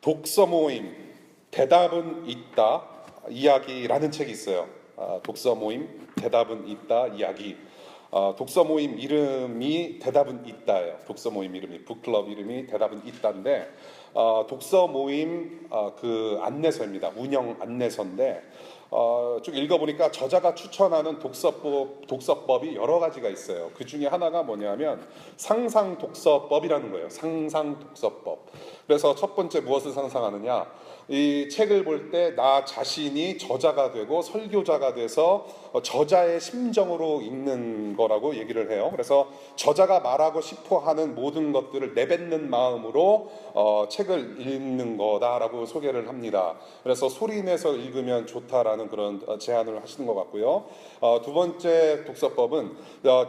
독서 모임 대답은 있다 이야기라는 책이 있어요. 독서 모임 대답은 있다 이야기. 독서 모임 이름이 대답은 있다예요. 독서 모임 이름이 북클럽 이름이 대답은 있다인데 독서 모임 그 안내서입니다. 운영 안내서인데 쭉 읽어보니까 저자가 추천하는 독서법이 여러 가지가 있어요. 그 중에 하나가 뭐냐면 상상 독서법이라는 거예요. 상상 독서법. 그래서 첫 번째 무엇을 상상하느냐? 이 책을 볼 때 나 자신이 저자가 되고 설교자가 돼서 저자의 심정으로 읽는 거라고 얘기를 해요. 그래서 저자가 말하고 싶어하는 모든 것들을 내뱉는 마음으로 책을 읽는 거다라고 소개를 합니다. 그래서 소리내서 읽으면 좋다라는 그런 제안을 하시는 것 같고요. 두 번째 독서법은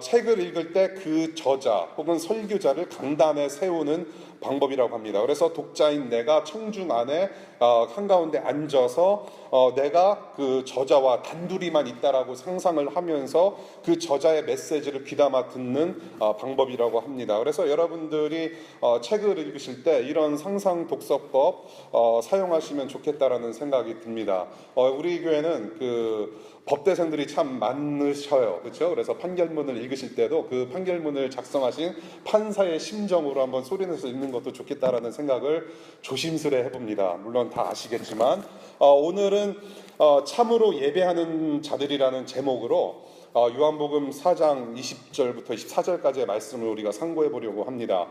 책을 읽을 때 그 저자 혹은 설교자를 강단에 세우는 방법이라고 합니다. 그래서 독자인 내가 청중 안에 한가운데 앉아서 내가 그 저자와 단둘이만 있다라고 상상을 하면서 그 저자의 메시지를 귀담아 듣는 방법이라고 합니다. 그래서 여러분들이 책을 읽으실 때 이런 상상 독서법 사용하시면 좋겠다라는 생각이 듭니다. 우리 교회는 그 법대생들이 참 많으셔요. 그렇죠? 그래서 판결문을 읽으실 때도 그 판결문을 작성하신 판사의 심정으로 한번 소리내서 읽는 것도 좋겠다라는 생각을 조심스레 해봅니다. 물론 다 아시겠지만 오늘은 참으로 예배하는 자들이라는 제목으로 요한복음 4장 20절부터 24절까지의 말씀을 우리가 상고해 보려고 합니다.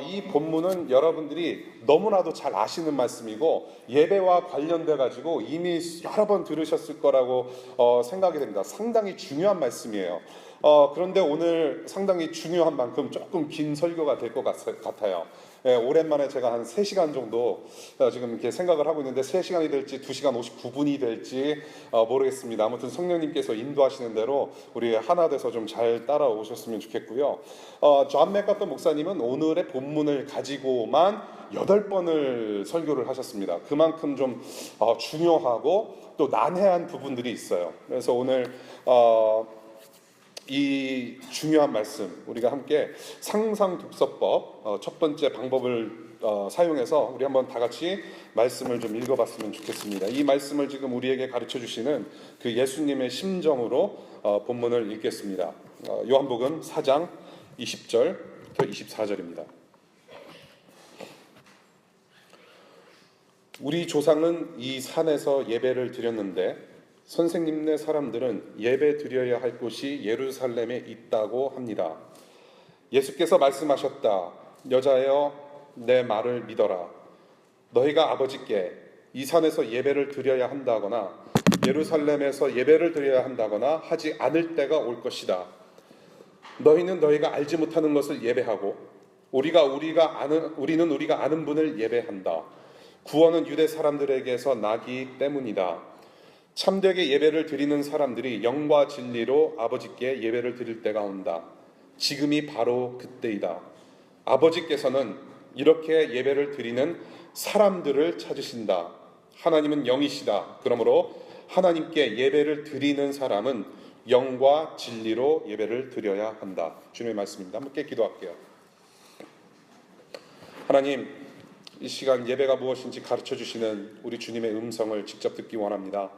이 본문은 여러분들이 너무나도 잘 아시는 말씀이고 예배와 관련돼 가지고 이미 여러 번 들으셨을 거라고 생각이 됩니다. 상당히 중요한 말씀이에요. 그런데 오늘 상당히 중요한 만큼 조금 긴 설교가 될 것 같아요. 예, 오랜만에 제가 한 3시간 정도 지금 이렇게 생각을 하고 있는데 3시간이 될지 2시간 59분이 될지 모르겠습니다. 아무튼 성령님께서 인도하시는 대로 우리 하나 돼서 좀 잘 따라오셨으면 좋겠고요. 존 맥카터 목사님은 오늘의 본문을 가지고만 8번을 설교를 하셨습니다. 그만큼 좀 중요하고 또 난해한 부분들이 있어요. 그래서 오늘 이 중요한 말씀 우리가 함께 상상 독서법 첫 번째 방법을 사용해서 우리 한번 다 같이 말씀을 좀 읽어봤으면 좋겠습니다. 이 말씀을 지금 우리에게 가르쳐 주시는 그 예수님의 심정으로 본문을 읽겠습니다. 요한복음 4장 20절부터 24절입니다. 우리 조상은 이 산에서 예배를 드렸는데 선생님네 사람들은 예배 드려야 할 곳이 예루살렘에 있다고 합니다. 예수께서 말씀하셨다. 여자여 내 말을 믿어라. 너희가 아버지께 이 산에서 예배를 드려야 한다거나 예루살렘에서 예배를 드려야 한다거나 하지 않을 때가 올 것이다. 너희는 너희가 알지 못하는 것을 예배하고 우리는 우리가 아는 분을 예배한다. 구원은 유대 사람들에게서 나기 때문이다. 참되게 예배를 드리는 사람들이 영과 진리로 아버지께 예배를 드릴 때가 온다. 지금이 바로 그때이다. 아버지께서는 이렇게 예배를 드리는 사람들을 찾으신다. 하나님은 영이시다. 그러므로 하나님께 예배를 드리는 사람은 영과 진리로 예배를 드려야 한다. 주님의 말씀입니다. 함께 기도할게요. 하나님, 이 시간 예배가 무엇인지 가르쳐 주시는 우리 주님의 음성을 직접 듣기 원합니다.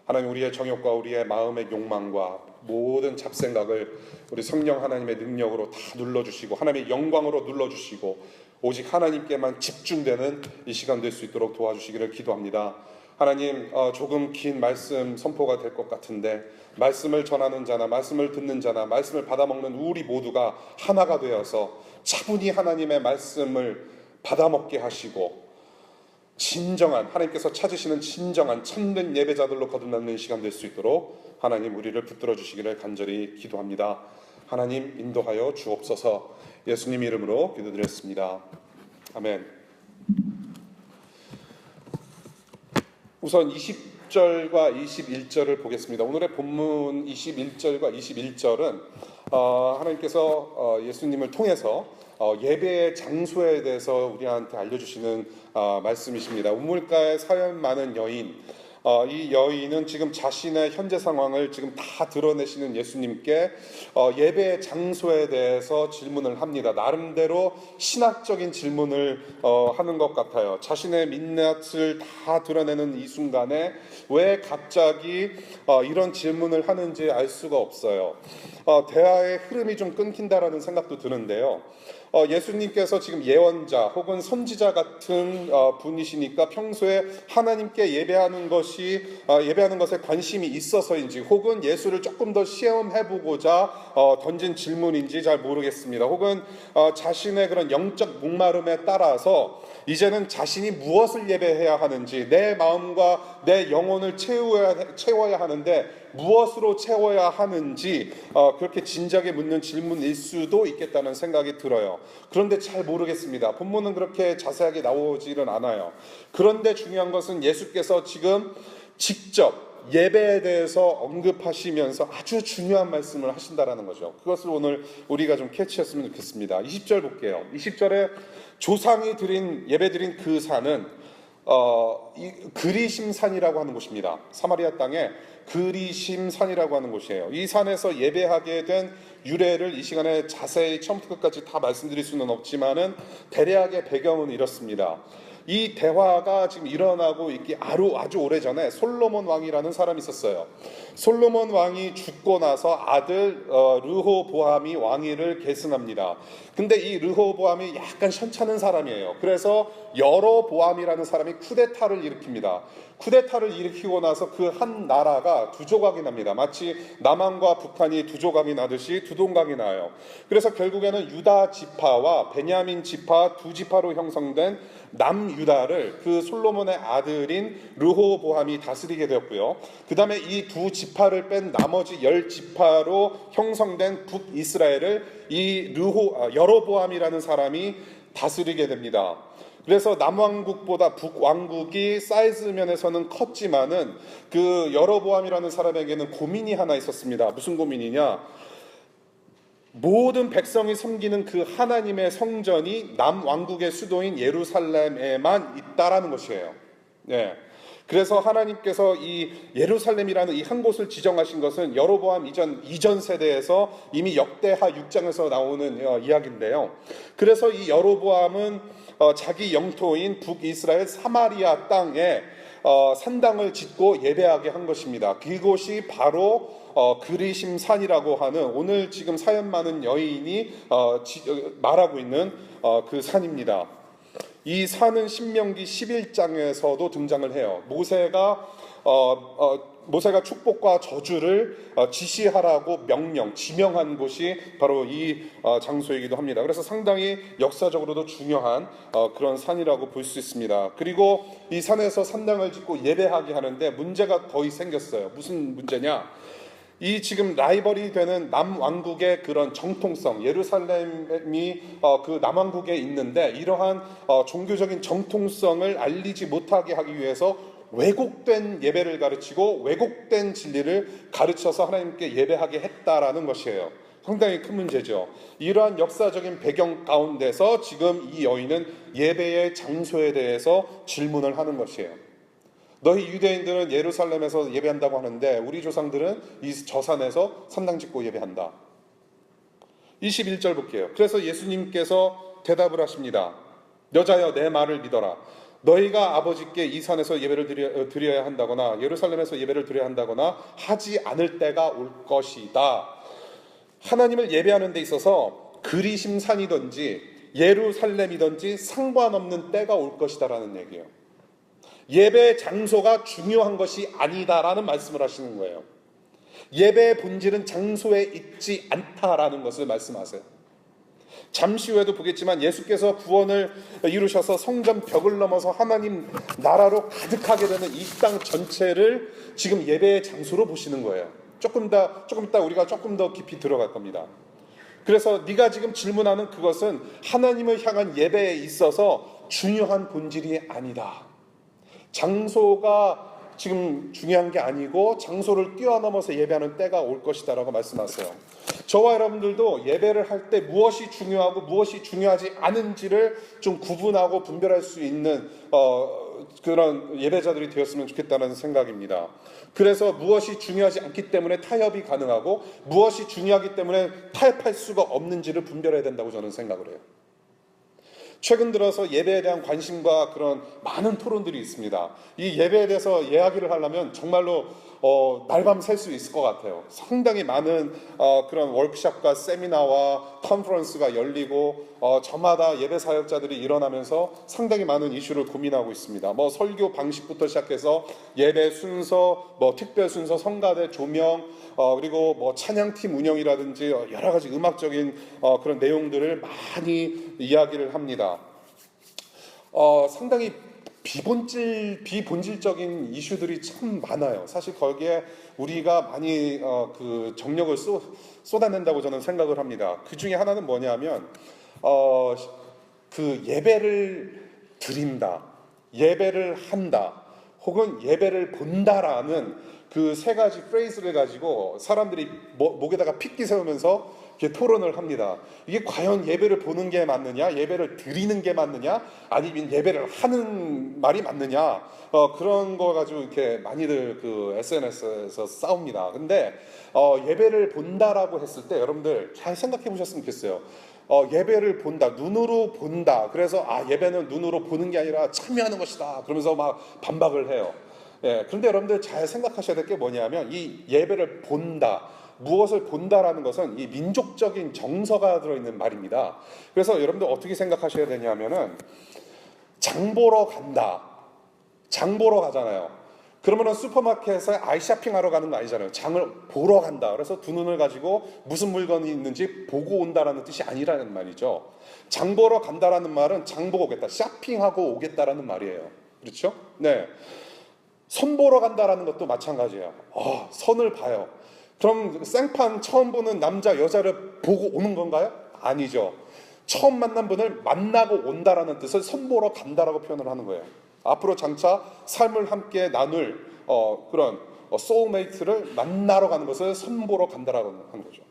하나님, 우리의 정욕과 우리의 마음의 욕망과 모든 잡생각을 우리 성령 하나님의 능력으로 다 눌러주시고 하나님의 영광으로 눌러주시고 오직 하나님께만 집중되는 이 시간 될 수 있도록 도와주시기를 기도합니다. 하나님, 조금 긴 말씀 선포가 될 것 같은데 말씀을 전하는 자나 말씀을 듣는 자나 말씀을 받아먹는 우리 모두가 하나가 되어서 차분히 하나님의 말씀을 받아먹게 하시고 진정한 하나님께서 찾으시는 진정한 참된 예배자들로 거듭나는 시간 될 수 있도록 하나님 우리를 붙들어 주시기를 간절히 기도합니다. 하나님 인도하여 주옵소서. 예수님 이름으로 기도드렸습니다. 아멘. 우선 20절과 21절을 보겠습니다. 오늘의 본문 21절과 21절은 하나님께서 예수님을 통해서 예배의 장소에 대해서 우리한테 알려주시는 말씀이십니다. 우물가에 사연 많은 여인, 이 여인은 지금 자신의 현재 상황을 지금 다 드러내시는 예수님께 예배 장소에 대해서 질문을 합니다. 나름대로 신학적인 질문을 하는 것 같아요. 자신의 민낯을 다 드러내는 이 순간에 왜 갑자기 이런 질문을 하는지 알 수가 없어요. 대화의 흐름이 좀 끊긴다라는 생각도 드는데요. 예수님께서 지금 예언자 혹은 선지자 같은 분이시니까 평소에 하나님께 예배하는 것에 관심이 있어서인지, 혹은 예수를 조금 더 시험해보고자 던진 질문인지 잘 모르겠습니다. 혹은 자신의 그런 영적 목마름에 따라서 이제는 자신이 무엇을 예배해야 하는지, 내 마음과 내 영혼을 채워야 하는데 무엇으로 채워야 하는지 그렇게 진지하게 묻는 질문일 수도 있겠다는 생각이 들어요. 그런데 잘 모르겠습니다. 본문은 그렇게 자세하게 나오지는 않아요. 그런데 중요한 것은 예수께서 지금 직접 예배에 대해서 언급하시면서 아주 중요한 말씀을 하신다라는 거죠. 그것을 오늘 우리가 좀 캐치했으면 좋겠습니다. 20절 볼게요. 20절에 조상이 예배 드린 그 산은 그리심산이라고 하는 곳입니다. 사마리아 땅에 그리심산이라고 하는 곳이에요. 이 산에서 예배하게 된 유래를 이 시간에 자세히 처음부터 끝까지 다 말씀드릴 수는 없지만은 대략의 배경은 이렇습니다. 이 대화가 지금 일어나고 있기 아주 오래전에 솔로몬 왕이라는 사람이 있었어요. 솔로몬 왕이 죽고 나서 아들 르호보암이 왕위를 계승합니다. 근데 이 르호보암이 약간 현찮은 사람이에요. 그래서 여로보암이라는 사람이 쿠데타를 일으킵니다. 쿠데타를 일으키고 나서 그 한 나라가 두 조각이 납니다. 마치 남한과 북한이 두 조각이 나듯이 두 동각이 나요. 그래서 결국에는 유다 지파와 베냐민 지파 두 지파로 형성된 남유다를 그 솔로몬의 아들인 르호보암이 다스리게 되었고요. 그 다음에 이 두 지파를 뺀 나머지 10지파로 형성된 북이스라엘을 이 여로보암이라는 사람이 다스리게 됩니다. 그래서 남왕국보다 북왕국이 사이즈 면에서는 컸지만은 그 여로보암이라는 사람에게는 고민이 하나 있었습니다. 무슨 고민이냐? 모든 백성이 섬기는 그 하나님의 성전이 남왕국의 수도인 예루살렘에만 있다라는 것이에요. 네. 그래서 하나님께서 이 예루살렘이라는 이 한 곳을 지정하신 것은 여로보암 이전 세대에서 이미 역대하 6장에서 나오는 이야기인데요. 그래서 이 여로보암은 자기 영토인 북이스라엘 사마리아 땅에 산당을 짓고 예배하게 한 것입니다. 그곳이 바로 그리심산이라고 하는 오늘 지금 사연 많은 여인이 말하고 있는 그 산입니다. 이 산은 신명기 11장에서도 등장을 해요. 모세가 축복과 저주를 지시하라고 지명한 곳이 바로 이 장소이기도 합니다. 그래서 상당히 역사적으로도 중요한 그런 산이라고 볼 수 있습니다. 그리고 이 산에서 산당을 짓고 예배하게 하는데 문제가 거의 생겼어요. 무슨 문제냐? 이 지금 라이벌이 되는 남왕국의 그런 정통성, 예루살렘이 그 남왕국에 있는데 이러한 종교적인 정통성을 알리지 못하게 하기 위해서 왜곡된 예배를 가르치고 왜곡된 진리를 가르쳐서 하나님께 예배하게 했다라는 것이에요. 상당히 큰 문제죠. 이러한 역사적인 배경 가운데서 지금 이 여인은 예배의 장소에 대해서 질문을 하는 것이에요. 너희 유대인들은 예루살렘에서 예배한다고 하는데 우리 조상들은 이 저산에서 산당 짓고 예배한다. 21절 볼게요. 그래서 예수님께서 대답을 하십니다. 여자여 내 말을 믿어라. 너희가 아버지께 이 산에서 예배를 드려야 한다거나 예루살렘에서 예배를 드려야 한다거나 하지 않을 때가 올 것이다. 하나님을 예배하는 데 있어서 그리심산이든지 예루살렘이든지 상관없는 때가 올 것이다라는 얘기예요. 예배 장소가 중요한 것이 아니다라는 말씀을 하시는 거예요. 예배의 본질은 장소에 있지 않다라는 것을 말씀하세요. 잠시 후에도 보겠지만 예수께서 구원을 이루셔서 성전 벽을 넘어서 하나님 나라로 가득하게 되는 이 땅 전체를 지금 예배의 장소로 보시는 거예요. 조금 이따 우리가 조금 더 깊이 들어갈 겁니다. 그래서 네가 지금 질문하는 그것은 하나님을 향한 예배에 있어서 중요한 본질이 아니다. 장소가 지금 중요한 게 아니고 장소를 뛰어넘어서 예배하는 때가 올 것이다 라고 말씀하세요. 저와 여러분들도 예배를 할 때 무엇이 중요하고 무엇이 중요하지 않은지를 좀 구분하고 분별할 수 있는 그런 예배자들이 되었으면 좋겠다는 생각입니다. 그래서 무엇이 중요하지 않기 때문에 타협이 가능하고 무엇이 중요하기 때문에 타협할 수가 없는지를 분별해야 된다고 저는 생각을 해요. 최근 들어서 예배에 대한 관심과 그런 많은 토론들이 있습니다. 이 예배에 대해서 이야기를 하려면 정말로 날밤 샐 수 있을 것 같아요. 상당히 많은 그런 워크숍과 세미나와 컨퍼런스가 열리고 저마다 예배 사역자들이 일어나면서 상당히 많은 이슈를 고민하고 있습니다. 뭐 설교 방식부터 시작해서 예배 순서, 뭐 특별 순서, 성가대 조명, 그리고 뭐 찬양팀 운영이라든지 여러 가지 음악적인 그런 내용들을 많이 이야기를 합니다. 상당히 비본질적인 이슈들이 참 많아요. 사실 거기에 우리가 많이 그 정력을 쏟아낸다고 저는 생각을 합니다. 그 중에 하나는 뭐냐면 그 예배를 드린다, 예배를 한다, 혹은 예배를 본다라는 그 세 가지 프레이즈를 가지고 사람들이 목에다가 핏기 세우면서 이렇게 토론을 합니다. 이게 과연 예배를 보는 게 맞느냐, 예배를 드리는 게 맞느냐, 아니면 예배를 하는 말이 맞느냐, 그런 거 가지고 이렇게 많이들 그 SNS에서 싸웁니다. 근데 예배를 본다라고 했을 때 여러분들 잘 생각해 보셨으면 좋겠어요. 예배를 본다, 눈으로 본다. 그래서 예배는 눈으로 보는 게 아니라 참여하는 것이다. 그러면서 막 반박을 해요. 예, 그런데 여러분들 잘 생각하셔야 될 게 뭐냐면 이 예배를 본다, 무엇을 본다라는 것은 이 민족적인 정서가 들어있는 말입니다. 그래서 여러분들 어떻게 생각하셔야 되냐면은 장 보러 간다, 장 보러 가잖아요. 그러면은 슈퍼마켓에 아이쇼핑하러 가는 거 아니잖아요. 장을 보러 간다. 그래서 두 눈을 가지고 무슨 물건이 있는지 보고 온다라는 뜻이 아니라는 말이죠. 장 보러 간다라는 말은 장 보고 오겠다, 쇼핑하고 오겠다라는 말이에요. 그렇죠? 네. 선 보러 간다라는 것도 마찬가지예요. 선을 봐요. 그럼 생판 처음 보는 남자 여자를 보고 오는 건가요? 아니죠. 처음 만난 분을 만나고 온다라는 뜻을 선 보러 간다라고 표현을 하는 거예요. 앞으로 장차 삶을 함께 나눌 그런 소울메이트를 만나러 가는 것을 선 보러 간다라고 하는 거죠.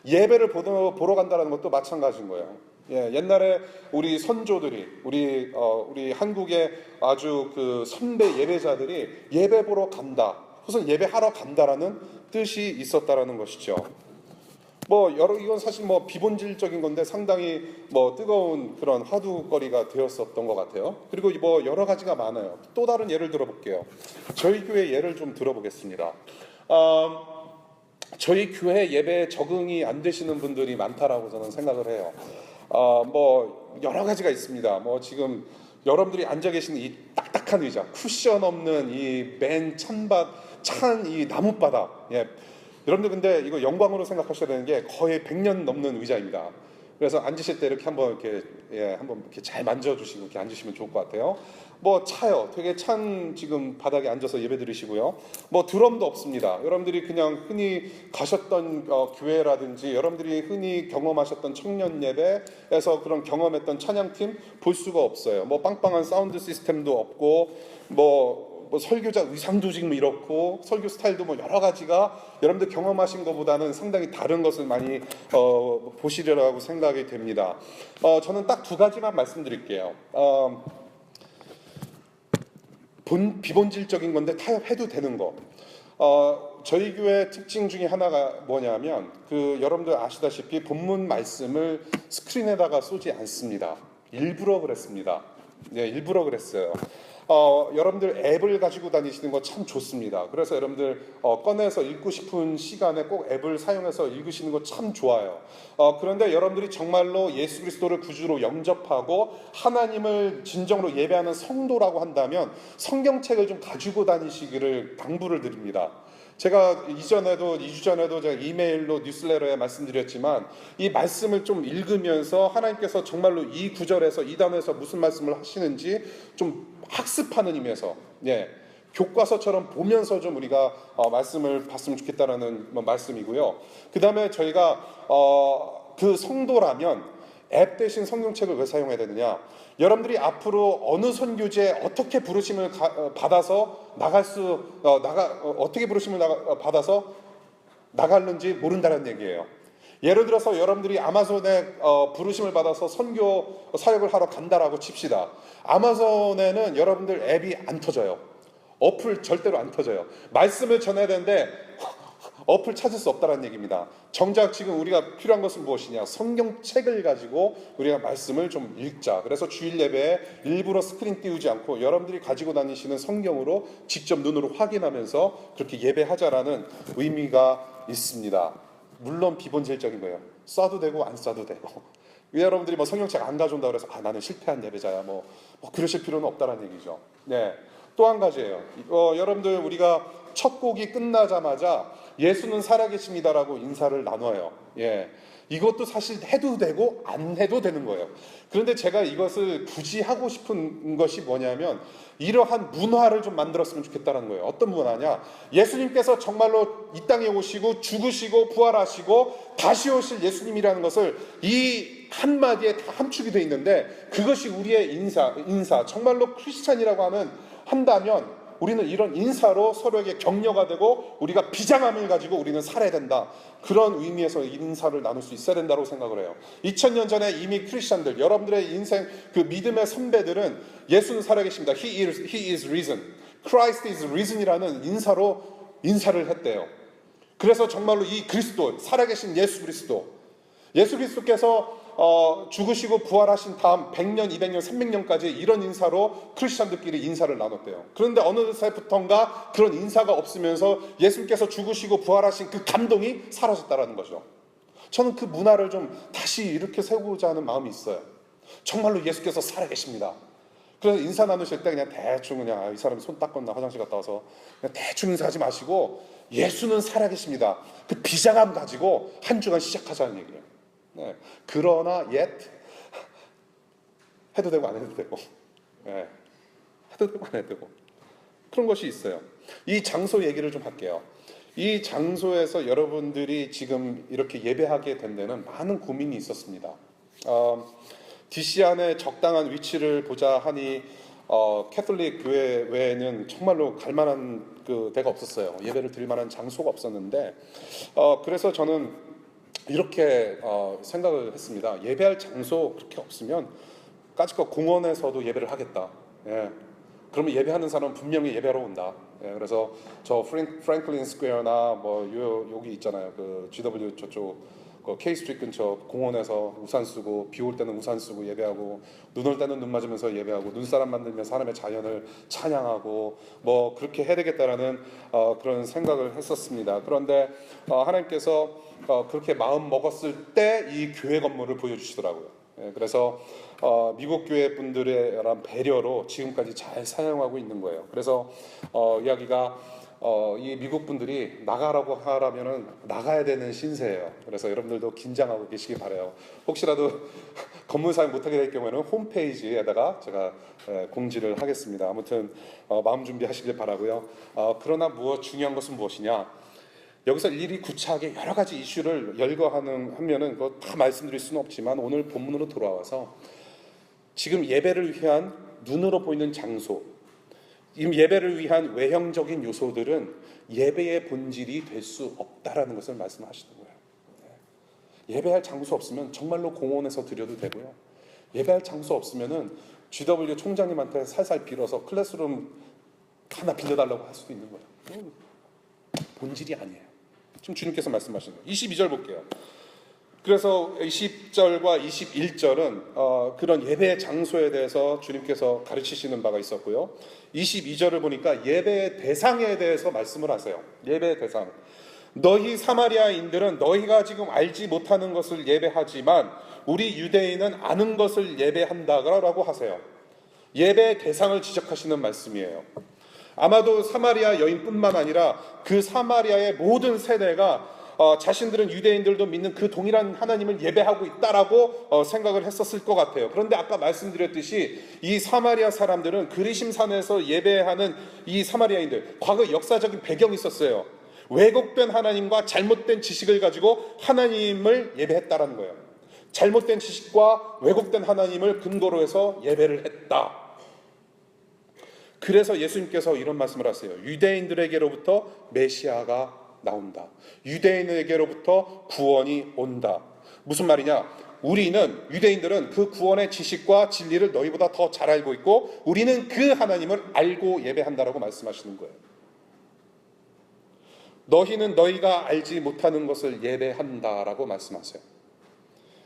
예배를 보러 간다라는 것도 마찬가지인 거예요. 예, 옛날에 우리 선조들이 우리 한국의 아주 그 선배 예배자들이 예배 보러 간다, 우선 예배하러 간다라는 뜻이 있었다라는 것이죠. 이건 사실 비본질적인 건데 상당히 뜨거운 그런 화두거리가 되었었던 것 같아요. 그리고 여러 가지가 많아요. 또 다른 예를 들어볼게요. 저희 교회 예를 좀 들어보겠습니다. 저희 교회 예배에 적응이 안 되시는 분들이 많다라고 저는 생각을 해요. 여러 가지가 있습니다. 지금 여러분들이 앉아 계시는 이 딱딱한 의자, 쿠션 없는 이 맨 찬 이 나무바닥, 예. 여러분들 근데 이거 영광으로 생각하셔야 되는 게 거의 100년 넘는 의자입니다. 그래서 앉으실 때 이렇게 한번 이렇게 잘 만져주시고 이렇게 앉으시면 좋을 것 같아요. 차요. 되게 찬 지금 바닥에 앉아서 예배 드리시고요. 드럼도 없습니다. 여러분들이 그냥 흔히 가셨던 교회라든지 여러분들이 흔히 경험하셨던 청년 예배에서 그런 경험했던 찬양팀 볼 수가 없어요. 빵빵한 사운드 시스템도 없고 설교자 의상도 지금 이렇고 설교 스타일도 여러 가지가 여러분들 경험하신 것보다는 상당히 다른 것을 많이 보시리라고 생각이 됩니다. 저는 딱 두 가지만 말씀드릴게요. 비본질적인 건데 타협해도 되는 거. 저희 교회 특징 중에 하나가 뭐냐면 여러분들 아시다시피 본문 말씀을 스크린에다가 쏘지 않습니다. 일부러 그랬습니다. 네, 일부러 그랬어요. 여러분들 앱을 가지고 다니시는 거 참 좋습니다. 그래서 여러분들 꺼내서 읽고 싶은 시간에 꼭 앱을 사용해서 읽으시는 거 참 좋아요. 그런데 여러분들이 정말로 예수 그리스도를 구주로 영접하고 하나님을 진정으로 예배하는 성도라고 한다면 성경책을 좀 가지고 다니시기를 당부를 드립니다. 제가 2주 전에도 제가 이메일로 뉴스레터에 말씀드렸지만 이 말씀을 좀 읽으면서 하나님께서 정말로 이 구절에서 이 단어에서 무슨 말씀을 하시는지 좀 학습하는 의미에서 교과서처럼 보면서 좀 우리가 말씀을 봤으면 좋겠다라는 말씀이고요. 그 다음에 저희가 그 성도라면 앱 대신 성경책을 왜 사용해야 되느냐? 여러분들이 앞으로 어느 선교지에 어떻게 부르심을 받아서 어떻게 부르심을 받아서 나갈는지 모른다는 얘기예요. 예를 들어서 여러분들이 아마존에 부르심을 받아서 선교 사역을 하러 간다라고 칩시다. 아마존에는 여러분들 앱이 안 터져요. 어플 절대로 안 터져요. 말씀을 전해야 되는데 어플 찾을 수 없다는 얘기입니다. 정작 지금 우리가 필요한 것은 무엇이냐? 성경책을 가지고 우리가 말씀을 좀 읽자. 그래서 주일 예배에 일부러 스크린 띄우지 않고 여러분들이 가지고 다니시는 성경으로 직접 눈으로 확인하면서 그렇게 예배하자라는 의미가 있습니다. 물론 비본질적인 거예요. 써도 되고 안 써도 되고. 여러분들이 뭐 성경책 안 가져온다고 해서 나는 실패한 예배자야 뭐 그러실 필요는 없다는 얘기죠. 네. 또 한 가지예요. 여러분들 우리가 첫 곡이 끝나자마자 예수는 살아계십니다라고 인사를 나눠요. 예. 이것도 사실 해도 되고 안 해도 되는 거예요. 그런데 제가 이것을 굳이 하고 싶은 것이 뭐냐면 이러한 문화를 좀 만들었으면 좋겠다는 거예요. 어떤 문화냐? 예수님께서 정말로 이 땅에 오시고 죽으시고 부활하시고 다시 오실 예수님이라는 것을 이 한마디에 다 함축이 되어 있는데 그것이 우리의 인사 정말로 크리스찬이라고 한다면 우리는 이런 인사로 서로에게 격려가 되고 우리가 비장함을 가지고 우리는 살아야 된다. 그런 의미에서 인사를 나눌 수 있어야 된다고 생각을 해요. 2000년 전에 이미 크리스천들, 여러분들의 인생 그 믿음의 선배들은 예수는 살아계십니다. He is risen. Christ is risen이라는 인사를 했대요. 그래서 정말로 이 그리스도, 살아계신 예수 그리스도께서 죽으시고 부활하신 다음 100년, 200년, 300년까지 이런 인사로 크리스천들끼리 인사를 나눴대요. 그런데 어느새부턴가 그런 인사가 없으면서 예수님께서 죽으시고 부활하신 그 감동이 사라졌다는 거죠. 저는 그 문화를 좀 다시 이렇게 세우고자 하는 마음이 있어요. 정말로 예수께서 살아계십니다. 그래서 인사 나누실 때 그냥 대충 이 사람이 손 닦았나 화장실 갔다 와서 그냥 대충 인사하지 마시고 예수는 살아계십니다. 그 비장함 가지고 한 주간 시작하자는 얘기예요. 네. 그러나 해도 되고 안 해도 되고, 네. 해도 되고 안 해도 되고 그런 것이 있어요. 이 장소 얘기를 좀 할게요. 이 장소에서 여러분들이 지금 이렇게 예배하게 된 데는 많은 고민이 있었습니다. DC 안에 적당한 위치를 보자 하니 캐톨릭 교회 외에는 정말로 갈 만한 그 데가 없었어요. 예배를 드릴 만한 장소가 없었는데 그래서 저는 이렇게 생각을 했습니다. 예배할 장소 그렇게 없으면 까짓거 공원에서도 예배를 하겠다. 예. 그러면 예배하는 사람은 분명히 예배하러 온다. 예. 그래서 저 프랭클린 스퀘어나 여기 있잖아요. 그 GW 저쪽 K 스트리트 근처 공원에서 우산 쓰고 비 올 때는 우산 쓰고 예배하고 눈 올 때는 눈 맞으면서 예배하고 눈사람 만들면서 하나님의 자연을 찬양하고 그렇게 해야 되겠다라는 그런 생각을 했었습니다. 그런데 하나님께서 그렇게 마음 먹었을 때 이 교회 건물을 보여주시더라고요. 예, 그래서 미국 교회 분들의 배려로 지금까지 잘 사용하고 있는 거예요. 그래서 이야기가 이 미국 분들이 나가라고 하라면은 나가야 되는 신세예요. 그래서 여러분들도 긴장하고 계시기 바라요. 혹시라도 건물 사용 못하게 될 경우에는 홈페이지에다가 제가 공지를 하겠습니다. 아무튼 마음 준비하시길 바라고요. 그러나 중요한 것은 무엇이냐? 여기서 일일이 구차하게 여러 가지 이슈를 열거하면은 그거 다 말씀드릴 수는 없지만 오늘 본문으로 돌아와서 지금 예배를 위한 눈으로 보이는 장소, 이 예배를 위한 외형적인 요소들은 예배의 본질이 될 수 없다라는 것을 말씀하시는 거예요. 예배할 장소 없으면 정말로 공원에서 드려도 되고요. 예배할 장소 없으면은 GW 총장님한테 살살 빌어서 클래스룸 하나 빌려달라고 할 수도 있는 거예요. 본질이 아니에요. 지금 주님께서 말씀하시는 거예요. 22절 볼게요. 그래서 20절과 21절은 그런 예배의 장소에 대해서 주님께서 가르치시는 바가 있었고요. 22절을 보니까 예배의 대상에 대해서 말씀을 하세요. 예배의 대상. 너희 사마리아인들은 너희가 지금 알지 못하는 것을 예배하지만 우리 유대인은 아는 것을 예배한다라고 하세요. 예배의 대상을 지적하시는 말씀이에요. 아마도 사마리아 여인뿐만 아니라 그 사마리아의 모든 세대가 자신들은 유대인들도 믿는 그 동일한 하나님을 예배하고 있다라고 생각을 했었을 것 같아요. 그런데 아까 말씀드렸듯이 이 사마리아 사람들은 그리심산에서 예배하는 이 사마리아인들, 과거 역사적인 배경이 있었어요. 왜곡된 하나님과 잘못된 지식을 가지고 하나님을 예배했다라는 거예요. 잘못된 지식과 왜곡된 하나님을 근거로 해서 예배를 했다. 그래서 예수님께서 이런 말씀을 하세요. 유대인들에게로부터 메시아가 나온다. 유대인에게로부터 구원이 온다. 무슨 말이냐? 유대인들은 그 구원의 지식과 진리를 너희보다 더 잘 알고 있고 우리는 그 하나님을 알고 예배한다라고 말씀하시는 거예요. 너희는 너희가 알지 못하는 것을 예배한다라고 말씀하세요.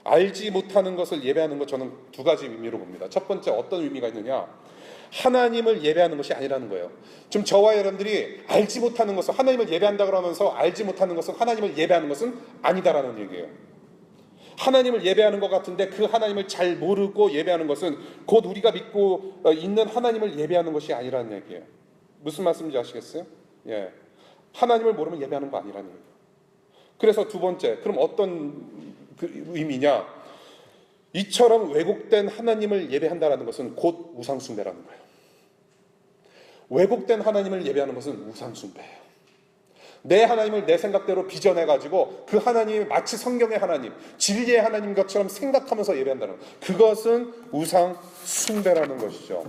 알지 못하는 것을 예배하는 것, 저는 두 가지 의미로 봅니다. 첫 번째, 어떤 의미가 있느냐? 하나님을 예배하는 것이 아니라는 거예요. 지금 저와 여러분들이 알지 못하는 것을 하나님을 예배한다 그러면서 알지 못하는 것은 하나님을 예배하는 것은 아니다라는 얘기예요. 하나님을 예배하는 것 같은데 그 하나님을 잘 모르고 예배하는 것은 곧 우리가 믿고 있는 하나님을 예배하는 것이 아니라는 얘기예요. 무슨 말씀인지 아시겠어요? 예. 하나님을 모르면 예배하는 거 아니라는 얘기예요. 그래서 두 번째, 그럼 어떤 의미냐? 이처럼 왜곡된 하나님을 예배한다는 것은 곧 우상숭배라는 거예요. 왜곡된 하나님을 예배하는 것은 우상숭배예요. 내 하나님을 내 생각대로 빚어내가지고 그 하나님이 마치 성경의 하나님, 진리의 하나님 것처럼 생각하면서 예배한다는 것, 그것은 우상숭배라는 것이죠.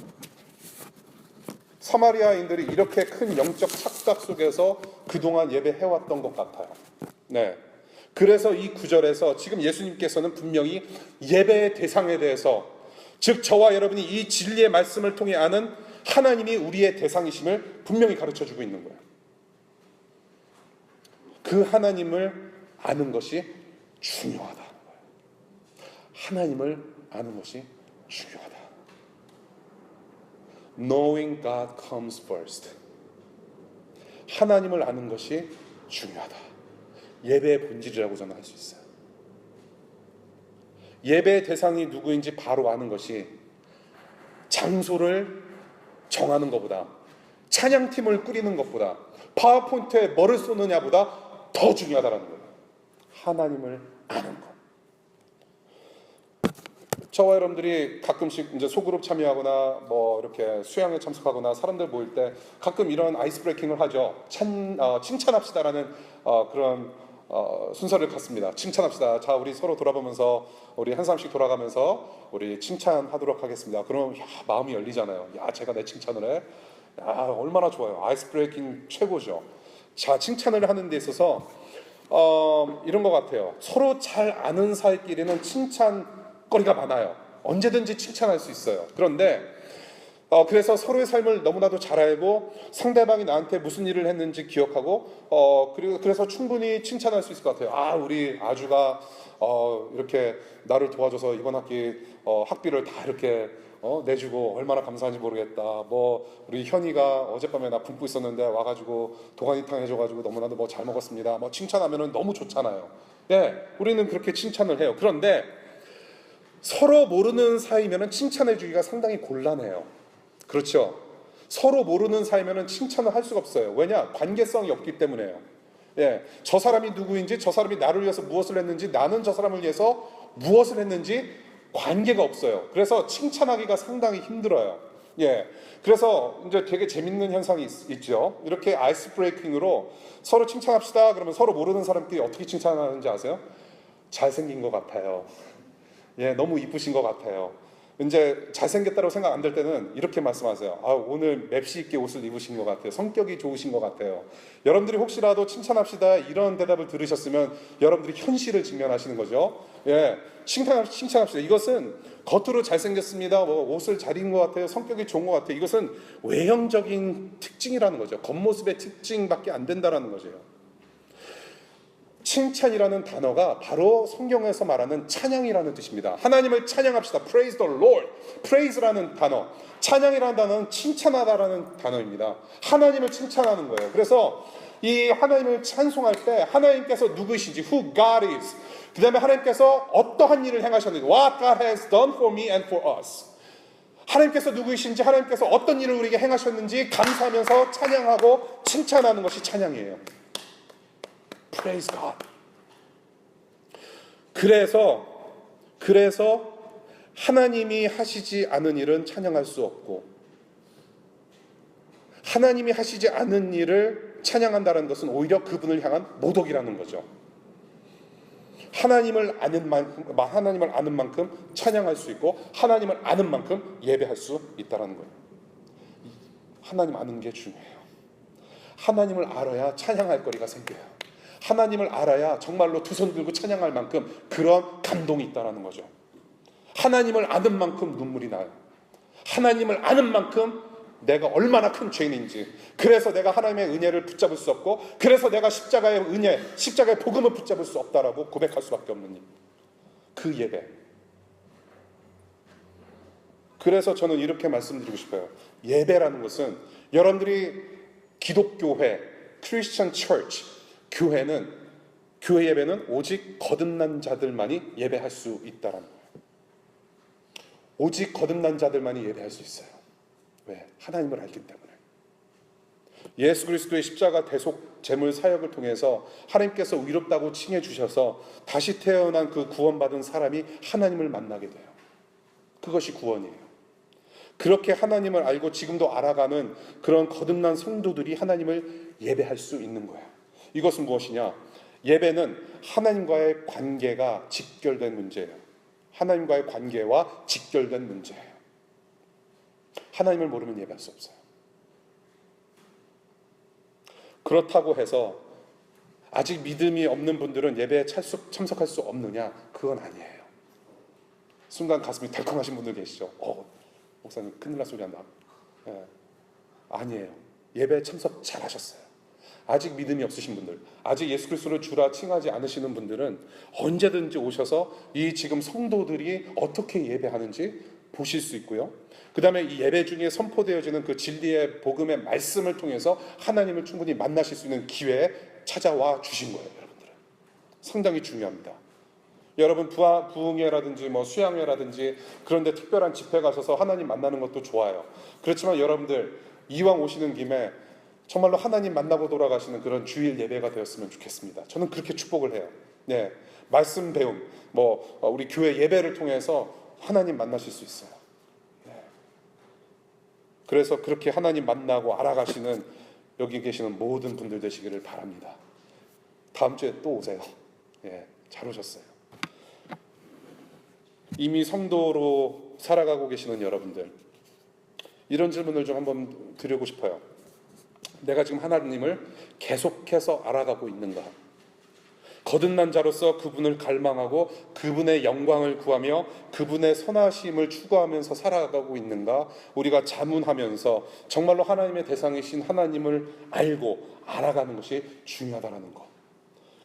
사마리아인들이 이렇게 큰 영적 착각 속에서 그동안 예배해왔던 것 같아요. 네. 그래서 이 구절에서 지금 예수님께서는 분명히 예배의 대상에 대해서, 즉 저와 여러분이 이 진리의 말씀을 통해 아는 하나님이 우리의 대상이심을 분명히 가르쳐주고 있는 거예요. 그 하나님을 아는 것이 중요하다는 거예요. 하나님을 아는 것이 중요하다. Knowing God comes first. 하나님을 아는 것이 중요하다. 예배의 본질이라고 저는 할 수 있어요. 예배의 대상이 누구인지 바로 아는 것이 장소를 정하는 것보다, 찬양팀을 꾸리는 것보다, 파워포인트에 뭐를 쏘느냐보다 더 중요하다는 거예요. 하나님을 아는 것. 저와 여러분들이 가끔씩 이제 소그룹 참여하거나 뭐 이렇게 수양에 참석하거나 사람들 모일 때 가끔 이런 아이스 브레이킹을 하죠. 칭찬합시다라는 그런 순서를 갖습니다. 칭찬합시다. 자, 우리 서로 돌아보면서 우리 한 사람씩 돌아가면서 우리 칭찬하도록 하겠습니다. 그럼 마음이 열리잖아요. 야, 제가 내 칭찬을 해. 야, 얼마나 좋아요. 아이스 브레이킹 최고죠. 자, 칭찬을 하는 데 있어서 이런 것 같아요. 서로 잘 아는 사이끼리는 칭찬거리가 많아요. 언제든지 칭찬할 수 있어요. 그런데 그래서 서로의 삶을 너무나도 잘 알고 상대방이 나한테 무슨 일을 했는지 기억하고 그래서 충분히 칭찬할 수 있을 것 같아요. 아, 우리 아주가 이렇게 나를 도와줘서 이번 학기 학비를 다 이렇게 내주고 얼마나 감사한지 모르겠다. 뭐 우리 현이가 어젯밤에 나 굶고 있었는데 와가지고 도가니탕 해줘가지고 너무나도 뭐 잘 먹었습니다. 뭐 칭찬하면은 너무 좋잖아요. 예, 우리는 그렇게 칭찬을 해요. 그런데 서로 모르는 사이면은 칭찬해주기가 상당히 곤란해요. 그렇죠? 서로 모르는 사이면은 칭찬을 할 수가 없어요. 왜냐? 관계성이 없기 때문에요. 예, 저 사람이 누구인지, 저 사람이 나를 위해서 무엇을 했는지, 나는 저 사람을 위해서 무엇을 했는지 관계가 없어요. 그래서 칭찬하기가 상당히 힘들어요. 예, 그래서 이제 되게 재밌는 현상이 있죠. 이렇게 아이스 브레이킹으로 서로 칭찬합시다. 그러면 서로 모르는 사람끼리 어떻게 칭찬하는지 아세요? 잘생긴 것 같아요. 예, 너무 이쁘신 것 같아요. 이제 잘생겼다고 생각 안 될 때는 이렇게 말씀하세요. 아, 오늘 맵시 있게 옷을 입으신 것 같아요. 성격이 좋으신 것 같아요. 여러분들이 혹시라도 칭찬합시다 이런 대답을 들으셨으면 여러분들이 현실을 직면하시는 거죠. 예, 칭찬합시다. 이것은 겉으로 잘생겼습니다. 뭐 옷을 잘 입은 것 같아요. 성격이 좋은 것 같아요. 이것은 외형적인 특징이라는 거죠. 겉모습의 특징밖에 안 된다라는 거죠. 칭찬이라는 단어가 바로 성경에서 말하는 찬양이라는 뜻입니다. 하나님을 찬양합시다. Praise the Lord. Praise라는 단어, 찬양이라는 단어는 칭찬하다라는 단어입니다. 하나님을 칭찬하는 거예요. 그래서 이 하나님을 찬송할 때 하나님께서 누구이신지, who God is, 그 다음에 하나님께서 어떠한 일을 행하셨는지, what God has done for me and for us, 하나님께서 누구이신지, 하나님께서 어떤 일을 우리에게 행하셨는지 감사하면서 찬양하고 칭찬하는 것이 찬양이에요. Praise God. 그래서 하나님이 하시지 않은 일은 찬양할 수 없고, 하나님이 하시지 않은 일을 찬양한다는 것은 오히려 그분을 향한 모독이라는 거죠. 하나님을 아는 만큼 찬양할 수 있고, 하나님을 아는 만큼 예배할 수 있다는 거예요. 하나님 아는 게 중요해요. 하나님을 알아야 찬양할 거리가 생겨요. 하나님을 알아야 정말로 두 손 들고 찬양할 만큼 그런 감동이 있다는 거죠. 하나님을 아는 만큼 눈물이 나요. 하나님을 아는 만큼 내가 얼마나 큰 죄인인지, 그래서 내가 하나님의 은혜를 붙잡을 수 없고, 그래서 내가 십자가의 은혜, 십자가의 복음을 붙잡을 수 없다라고 고백할 수밖에 없는 그 예배. 그래서 저는 이렇게 말씀드리고 싶어요. 예배라는 것은 여러분들이 기독교회, 크리스천 처치, 교회 예배는 오직 거듭난 자들만이 예배할 수 있다라는 거예요. 오직 거듭난 자들만이 예배할 수 있어요. 왜? 하나님을 알기 때문에. 예수 그리스도의 십자가 대속 제물 사역을 통해서 하나님께서 의롭다고 칭해 주셔서 다시 태어난 그 구원받은 사람이 하나님을 만나게 돼요. 그것이 구원이에요. 그렇게 하나님을 알고 지금도 알아가는 그런 거듭난 성도들이 하나님을 예배할 수 있는 거예요. 이것은 무엇이냐? 예배는 하나님과의 관계가 직결된 문제예요. 하나님과의 관계와 직결된 문제예요. 하나님을 모르면 예배할 수 없어요. 그렇다고 해서 아직 믿음이 없는 분들은 예배에 참석할 수 없느냐? 그건 아니에요. 순간 가슴이 덜컹하신 분들 계시죠? 목사님 큰일 날 소리 한다. 아니에요. 예배에 참석 잘하셨어요. 아직 믿음이 없으신 분들, 아직 예수 그리스도를 주라 칭하지 않으시는 분들은 언제든지 오셔서 이 지금 성도들이 어떻게 예배하는지 보실 수 있고요. 그 다음에 이 예배 중에 선포되어지는 그 진리의 복음의 말씀을 통해서 하나님을 충분히 만나실 수 있는 기회에 찾아와 주신 거예요. 여러분들은 상당히 중요합니다. 여러분 부흥회라든지 수양회라든지 그런 데 특별한 집회 가셔서 하나님 만나는 것도 좋아요. 그렇지만 여러분들 이왕 오시는 김에 정말로 하나님 만나고 돌아가시는 그런 주일 예배가 되었으면 좋겠습니다. 저는 그렇게 축복을 해요. 네, 말씀 배움, 우리 교회 예배를 통해서 하나님 만나실 수 있어요. 네. 그래서 그렇게 하나님 만나고 알아가시는 여기 계시는 모든 분들 되시기를 바랍니다. 다음 주에 또 오세요. 네, 잘 오셨어요. 이미 성도로 살아가고 계시는 여러분들, 이런 질문을 좀 한번 드리고 싶어요. 내가 지금 하나님을 계속해서 알아가고 있는가? 거듭난 자로서 그분을 갈망하고 그분의 영광을 구하며 그분의 선하심을 추구하면서 살아가고 있는가? 우리가 자문하면서 정말로 하나님의 대상이신 하나님을 알고 알아가는 것이 중요하다는 것.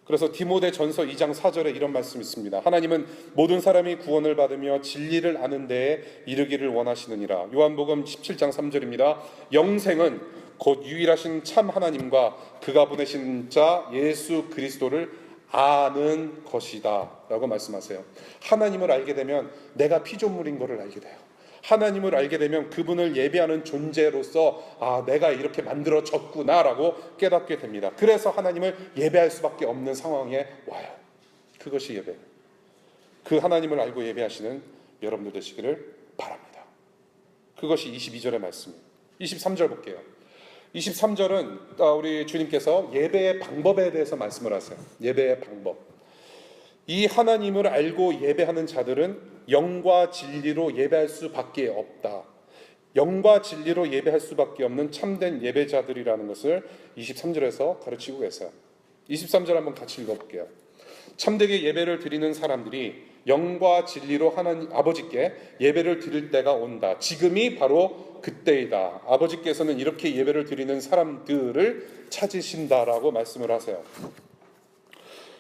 그래서 디모데전서 2장 4절에 이런 말씀이 있습니다. 하나님은 모든 사람이 구원을 받으며 진리를 아는 데에 이르기를 원하시느니라. 요한복음 17장 3절입니다. 영생은 곧 유일하신 참 하나님과 그가 보내신 자 예수 그리스도를 아는 것이다 라고 말씀하세요. 하나님을 알게 되면 내가 피조물인 것을 알게 돼요. 하나님을 알게 되면 그분을 예배하는 존재로서 내가 이렇게 만들어졌구나 라고 깨닫게 됩니다. 그래서 하나님을 예배할 수밖에 없는 상황에 와요. 그것이 예배. 그 하나님을 알고 예배하시는 여러분들 되시기를 바랍니다. 그것이 22절의 말씀입니다. 23절 볼게요. 23절은 우리 주님께서 예배의 방법에 대해서 말씀을 하세요. 예배의 방법. 이 하나님을 알고 예배하는 자들은 영과 진리로 예배할 수밖에 없다. 영과 진리로 예배할 수밖에 없는 참된 예배자들이라는 것을 23절에서 가르치고 계세요. 23절 한번 같이 읽어볼게요. 참되게 예배를 드리는 사람들이 영과 진리로 하나님 아버지께 예배를 드릴 때가 온다. 지금이 바로 그때이다. 아버지께서는 이렇게 예배를 드리는 사람들을 찾으신다라고 말씀을 하세요.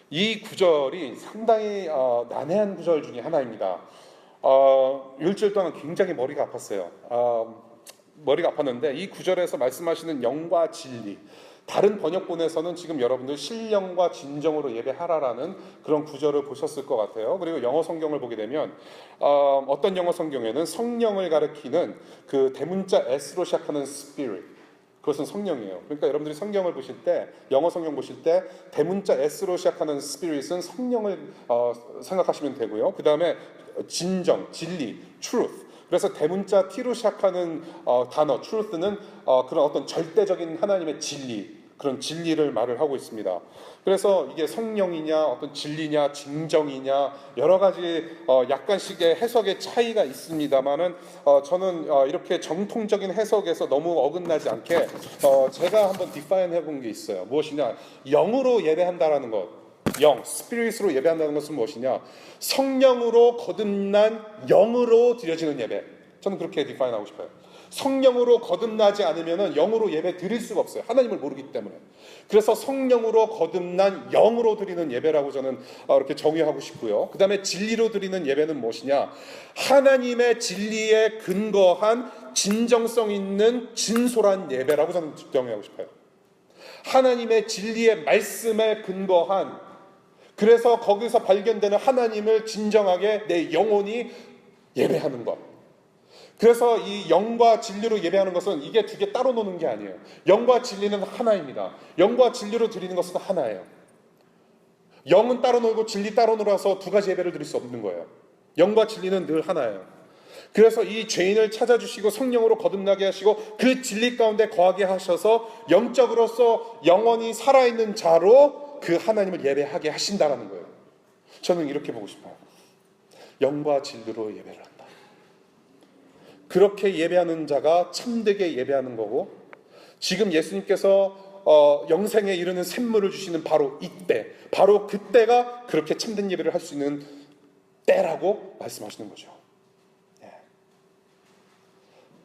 이 구절이 상당히 난해한 구절 중에 하나입니다. 일주일 동안 굉장히 머리가 아팠어요. 머리가 아팠는데 이 구절에서 말씀하시는 영과 진리, 다른 번역본에서는 지금 여러분들 신령과 진정으로 예배하라라는 그런 구절을 보셨을 것 같아요. 그리고 영어 성경을 보게 되면 어떤 영어 성경에는 성령을 가리키는 그 대문자 S로 시작하는 Spirit, 그것은 성령이에요. 그러니까 여러분들이 성경을 보실 때, 영어 성경 보실 때 대문자 S로 시작하는 Spirit은 성령을 생각하시면 되고요. 그 다음에 진정, 진리, truth. 그래서 대문자 T로 시작하는 단어 truth는 그런 어떤 절대적인 하나님의 진리, 그런 진리를 말을 하고 있습니다. 그래서 이게 성령이냐 어떤 진리냐 진정이냐 여러 가지 약간씩의 해석의 차이가 있습니다만은 저는 이렇게 정통적인 해석에서 너무 어긋나지 않게 제가 한번 디파인 해본 게 있어요. 무엇이냐? 영으로 예배한다라는 것, 영, 스피릿으로 예배한다는 것은 무엇이냐? 성령으로 거듭난 영으로 드려지는 예배. 저는 그렇게 디파인하고 싶어요. 성령으로 거듭나지 않으면 영으로 예배 드릴 수가 없어요. 하나님을 모르기 때문에. 그래서 성령으로 거듭난 영으로 드리는 예배라고 저는 이렇게 정의하고 싶고요. 그 다음에 진리로 드리는 예배는 무엇이냐? 하나님의 진리에 근거한 진정성 있는 진솔한 예배라고 저는 정의하고 싶어요. 하나님의 진리의 말씀에 근거한, 그래서 거기서 발견되는 하나님을 진정하게 내 영혼이 예배하는 것. 그래서 이 영과 진리로 예배하는 것은 이게 두 개 따로 노는 게 아니에요. 영과 진리는 하나입니다. 영과 진리로 드리는 것은 하나예요. 영은 따로 놀고 진리 따로 놀아서 두 가지 예배를 드릴 수 없는 거예요. 영과 진리는 늘 하나예요. 그래서 이 죄인을 찾아주시고 성령으로 거듭나게 하시고 그 진리 가운데 거하게 하셔서 영적으로서 영원히 살아있는 자로 그 하나님을 예배하게 하신다라는 거예요. 저는 이렇게 보고 싶어요. 영과 진리로 예배를 한다. 그렇게 예배하는 자가 참되게 예배하는 거고, 지금 예수님께서 영생에 이르는 샘물을 주시는 바로 이때, 바로 그때가 그렇게 참된 예배를 할 수 있는 때라고 말씀하시는 거죠.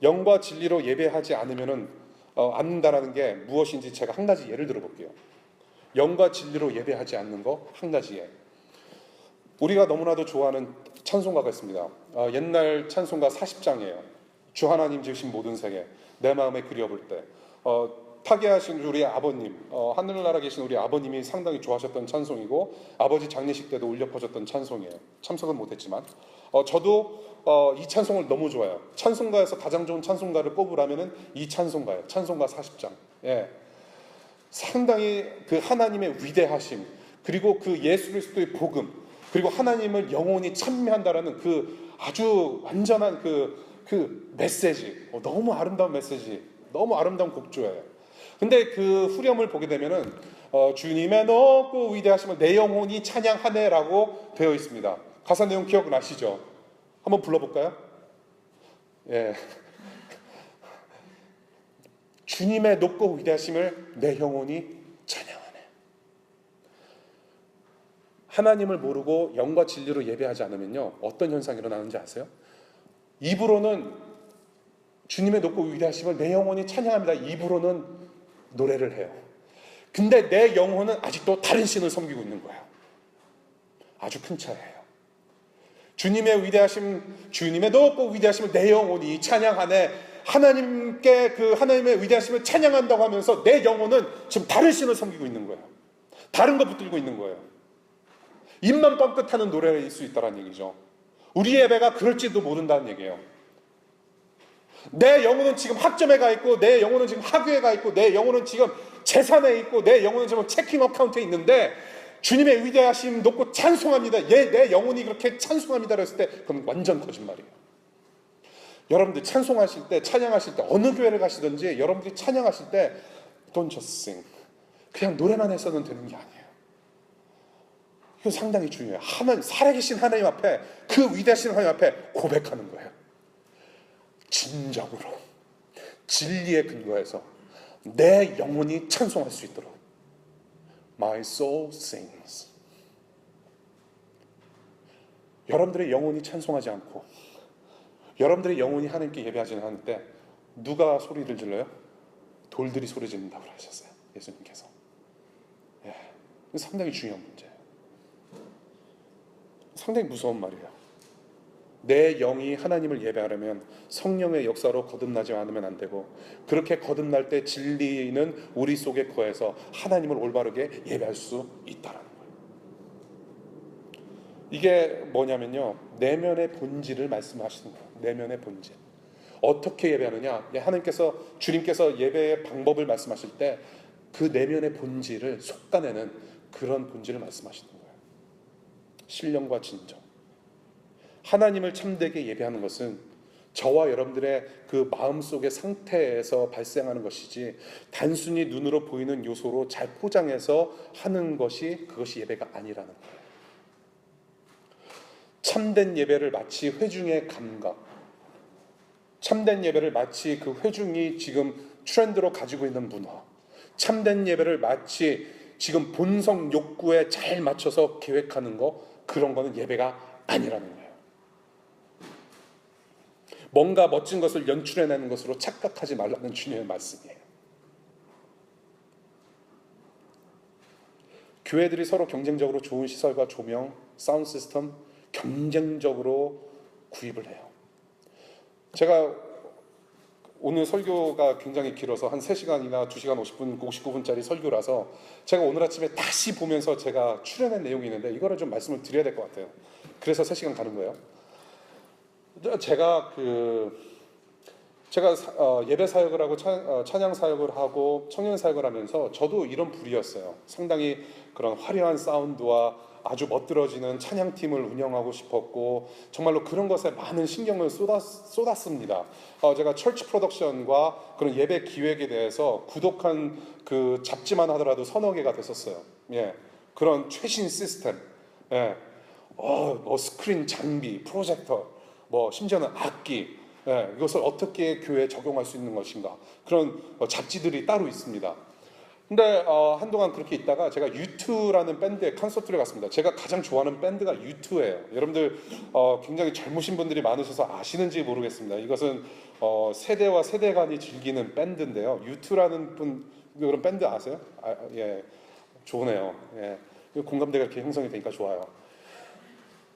영과 진리로 예배하지 않는다라는 게 무엇인지 제가 한 가지 예를 들어볼게요. 영과 진리로 예배하지 않는 거 한 가지에, 우리가 너무나도 좋아하는 찬송가가 있습니다. 옛날 찬송가 40장이에요. 주 하나님 지으신 모든 세계, 내 마음에 그리워볼 때. 타계하신 우리 아버님, 하늘나라 계신 우리 아버님이 상당히 좋아하셨던 찬송이고, 아버지 장례식 때도 울려 퍼졌던 찬송이에요. 참석은 못했지만 저도 이 찬송을 너무 좋아해요. 찬송가에서 가장 좋은 찬송가를 뽑으라면은 이 찬송가예요. 찬송가 40장. 예. 상당히 그 하나님의 위대하심, 그리고 그 예수 그리스도의 복음, 그리고 하나님을 영원히 찬미한다라는 그 아주 완전한 그 메시지, 너무 아름다운 메시지, 너무 아름다운 곡조예요. 근데 그 후렴을 보게 되면은 주님의 높고 위대하심을 내 영혼이 찬양하네라고 되어 있습니다. 가사 내용 기억나시죠? 한번 불러볼까요? 예. 주님의 높고 위대하심을 내 영혼이 찬양하네. 하나님을 모르고 영과 진리로 예배하지 않으면요, 어떤 현상이 일어나는지 아세요? 입으로는 주님의 높고 위대하심을 내 영혼이 찬양합니다. 입으로는 노래를 해요. 근데 내 영혼은 아직도 다른 신을 섬기고 있는 거예요. 아주 큰 차이예요. 주님의 위대하심, 주님의 높고 위대하심을 내 영혼이 찬양하네. 하나님께 그 하나님의 위대하심을 찬양한다고 하면서 내 영혼은 지금 다른 신을 섬기고 있는 거예요. 다른 거 붙들고 있는 거예요. 입만 뻥끗하는 노래일 수 있다는 얘기죠. 우리 예배가 그럴지도 모른다는 얘기예요. 내 영혼은 지금 학점에 가 있고, 내 영혼은 지금 학위에 가 있고, 내 영혼은 지금 재산에 있고, 내 영혼은 지금 체킹 어카운트에 있는데 주님의 위대하심 놓고 찬송합니다. 내 영혼이 그렇게 찬송합니다 그랬을 때 그건 완전 거짓말이에요. 여러분들 찬송하실 때, 찬양하실 때, 어느 교회를 가시든지 여러분들이 찬양하실 때 Don't just sing, 그냥 노래만 해서는 되는 게 아니에요. 이거 상당히 중요해요. 살아계신 하나님 앞에, 그 위대하신 하나님 앞에 고백하는 거예요. 진정으로 진리에 근거해서 내 영혼이 찬송할 수 있도록. My soul sings. 여러분들의 영혼이 찬송하지 않고, 여러분들의 영혼이 하나님께 예배하지 않을 때 누가 소리를 질러요? 돌들이 소리 지른다고 하셨어요, 예수님께서. 예, 상당히 중요한 문제예요. 상당히 무서운 말이에요. 내 영이 하나님을 예배하려면 성령의 역사로 거듭나지 않으면 안 되고, 그렇게 거듭날 때 진리는 우리 속에 거해서 하나님을 올바르게 예배할 수 있다는 거예요. 이게 뭐냐면요, 내면의 본질을 말씀하시는 거예요. 내면의 본질. 어떻게 예배하느냐? 하나님께서, 주님께서 예배의 방법을 말씀하실 때 그 내면의 본질을 솎아내는 그런 본질을 말씀하시는 거예요. 신령과 진정. 하나님을 참되게 예배하는 것은 저와 여러분들의 그 마음속의 상태에서 발생하는 것이지 단순히 눈으로 보이는 요소로 잘 포장해서 하는 것이 그것이 예배가 아니라는 거예요. 참된 예배를 마치 회중의 감각, 참된 예배를 마치 그 회중이 지금 트렌드로 가지고 있는 문화, 참된 예배를 마치 지금 본성 욕구에 잘 맞춰서 계획하는 거, 그런 거는 예배가 아니라는 거예요. 뭔가 멋진 것을 연출해내는 것으로 착각하지 말라는 주님의 말씀이에요. 교회들이 서로 경쟁적으로 좋은 시설과 조명, 사운드 시스템 경쟁적으로 구입을 해요. 제가 오늘 설교가 굉장히 길어서 한 3시간이나 2시간 50분, 59분짜리 설교라서 제가 오늘 아침에 다시 보면서 제가 출연한 내용이 있는데 이거를 좀 말씀을 드려야 될 것 같아요. 그래서 3시간 가는 거예요. 제가 예배 사역을 하고 찬양 사역을 하고 청년 사역을 하면서 저도 이런 불이었어요. 상당히 그런 화려한 사운드와 아주 멋들어지는 찬양팀을 운영하고 싶었고 정말로 그런 것에 많은 신경을 쏟았습니다. 제가 철치 프로덕션과 그런 예배 기획에 대해서 구독한 그 잡지만 하더라도 3-4개가 됐었어요. 예, 그런 최신 시스템, 예, 뭐 스크린 장비, 프로젝터, 뭐 심지어는 악기, 예, 이것을 어떻게 교회에 적용할 수 있는 것인가, 그런 잡지들이 따로 있습니다. 근데 한동안 그렇게 있다가 제가 U2라는 밴드의 콘서트를 갔습니다. 제가 가장 좋아하는 밴드가 U2예요. 여러분들 굉장히 젊으신 분들이 많으셔서 아시는지 모르겠습니다. 이것은 세대와 세대 간이 즐기는 밴드인데요. U2라는 분, 그런 밴드 아세요? 예, 좋으네요. 예, 공감대가 이렇게 형성이 되니까 좋아요.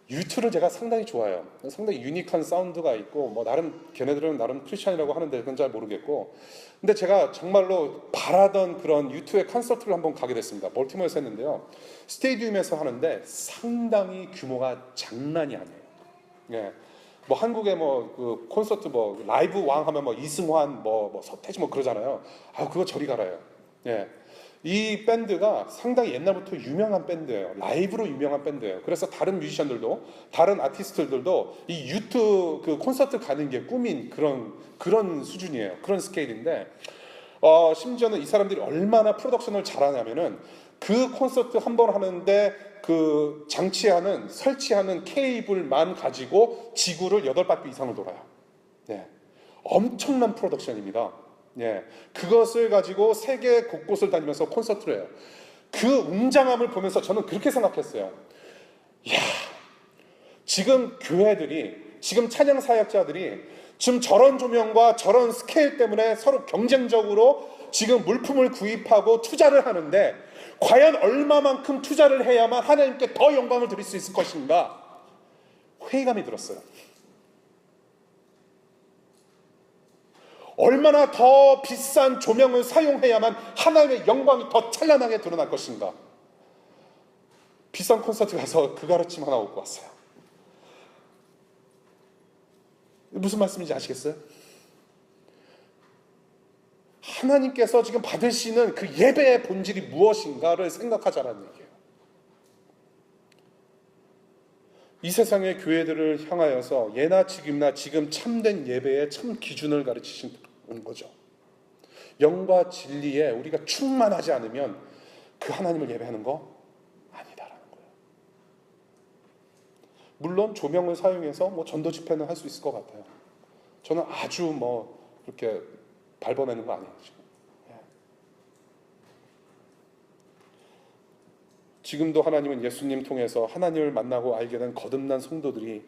U2를 제가 상당히 좋아해요. 상당히 유니크한 사운드가 있고 뭐 나름 걔네들은 나름 크리스찬이라고 하는데 그건 잘 모르겠고, 근데 제가 정말로 바라던 그런 U2의 콘서트를 한번 가게 됐습니다. 볼티모어에서 했는데요. 스테디움에서 하는데 상당히 규모가 장난이 아니에요. 예. 뭐 한국에 뭐 그 콘서트 뭐 라이브 왕 하면 뭐 이승환 뭐 서태지 뭐 그러잖아요. 그거 저리 가라요. 예. 이 밴드가 상당히 옛날부터 유명한 밴드예요. 라이브로 유명한 밴드예요. 그래서 다른 뮤지션들도, 다른 아티스트들도 이 U2 그 콘서트 가는 게 꿈인 그런 수준이에요. 그런 스케일인데, 심지어는 이 사람들이 얼마나 프로덕션을 잘하냐면은 그 콘서트 한 번 하는데 그 설치하는 케이블만 가지고 지구를 8바퀴 이상을 돌아요. 네. 엄청난 프로덕션입니다. 예, 그것을 가지고 세계 곳곳을 다니면서 콘서트를 해요. 그 웅장함을 보면서 저는 그렇게 생각했어요. 이야, 지금 교회들이, 지금 찬양 사역자들이 지금 저런 조명과 저런 스케일 때문에 서로 경쟁적으로 지금 물품을 구입하고 투자를 하는데 과연 얼마만큼 투자를 해야만 하나님께 더 영광을 드릴 수 있을 것인가 회의감이 들었어요. 얼마나 더 비싼 조명을 사용해야만 하나님의 영광이 더 찬란하게 드러날 것인가. 비싼 콘서트 가서 그 가르침 하나 얻고 왔어요. 무슨 말씀인지 아시겠어요? 하나님께서 지금 받으시는 그 예배의 본질이 무엇인가를 생각하자는 얘기예요. 이 세상의 교회들을 향하여서 예나 지금이나 지금 참된 예배의 참 기준을 가르치시는 거죠. 영과 진리에 우리가 충만하지 않으면 그 하나님을 예배하는 거 아니다라는 거예요. 물론 조명을 사용해서 뭐 전도 집회는 할 수 있을 것 같아요. 저는 아주 뭐 그렇게 밟아내는 거 아니에요. 지금도 하나님은 예수님 통해서 하나님을 만나고 알게 된 거듭난 성도들이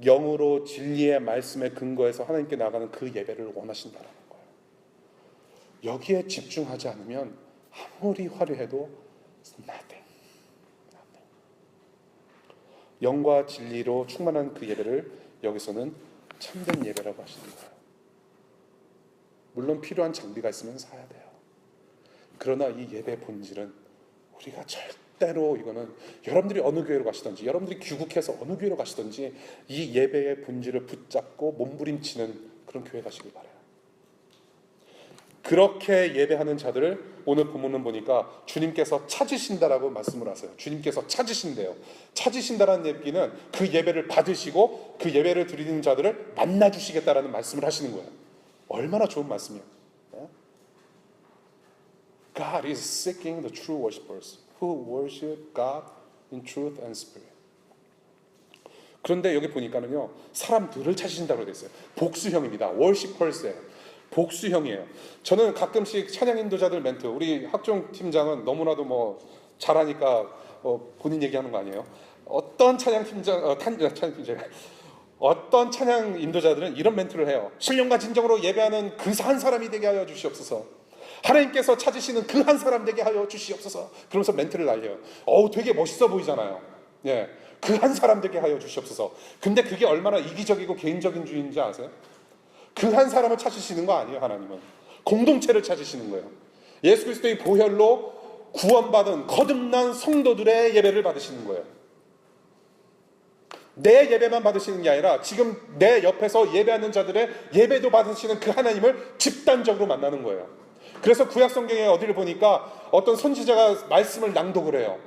영으로 진리의 말씀에 근거해서 하나님께 나가는 그 예배를 원하신다는 거예요. 여기에 집중하지 않으면 아무리 화려해도 nothing. 영과 진리로 충만한 그 예배를 여기서는 참된 예배라고 하시는 거예요. 물론 필요한 장비가 있으면 사야 돼요. 그러나 이 예배의 본질은 우리가 절대로, 이거는 여러분들이 어느 교회로 가시든지, 여러분들이 귀국해서 어느 교회로 가시든지 이 예배의 본질을 붙잡고 몸부림치는 그런 교회 가시길 바라요. 그렇게 예배하는 자들을 오늘 본문은 보니까 주님께서 찾으신다라고 말씀을 하세요. 주님께서 찾으신대요. 찾으신다라는 얘기는 그 예배를 받으시고 그 예배를 드리는 자들을 만나주시겠다라는 말씀을 하시는 거예요. 얼마나 좋은 말씀이에요. God is seeking the true worshipers who worship God in truth and spirit. 그런데 여기 보니까는요, 사람들을 찾으신다고 되어 있어요. 복수형입니다. worshipers예요. 복수형이에요. 저는 가끔씩 찬양 인도자들 멘트, 우리 학종 팀장은 너무나도 뭐 잘하니까 본인 얘기하는 거 아니에요? 어떤 찬양 인도자들은 이런 멘트를 해요. 신령과 진정으로 예배하는 그 한 사람이 되게 하여 주시옵소서. 하나님께서 찾으시는 그 한 사람 되게 하여 주시옵소서. 그러면서 멘트를 날려요. 되게 멋있어 보이잖아요. 예, 그 한 사람 되게 하여 주시옵소서. 근데 그게 얼마나 이기적이고 개인적인 주의인지 아세요? 그 한 사람을 찾으시는 거 아니에요. 하나님은 공동체를 찾으시는 거예요. 예수 그리스도의 보혈로 구원받은 거듭난 성도들의 예배를 받으시는 거예요. 내 예배만 받으시는 게 아니라 지금 내 옆에서 예배하는 자들의 예배도 받으시는 그 하나님을 집단적으로 만나는 거예요. 그래서 구약 성경에 어디를 보니까 어떤 선지자가 말씀을 낭독을 해요.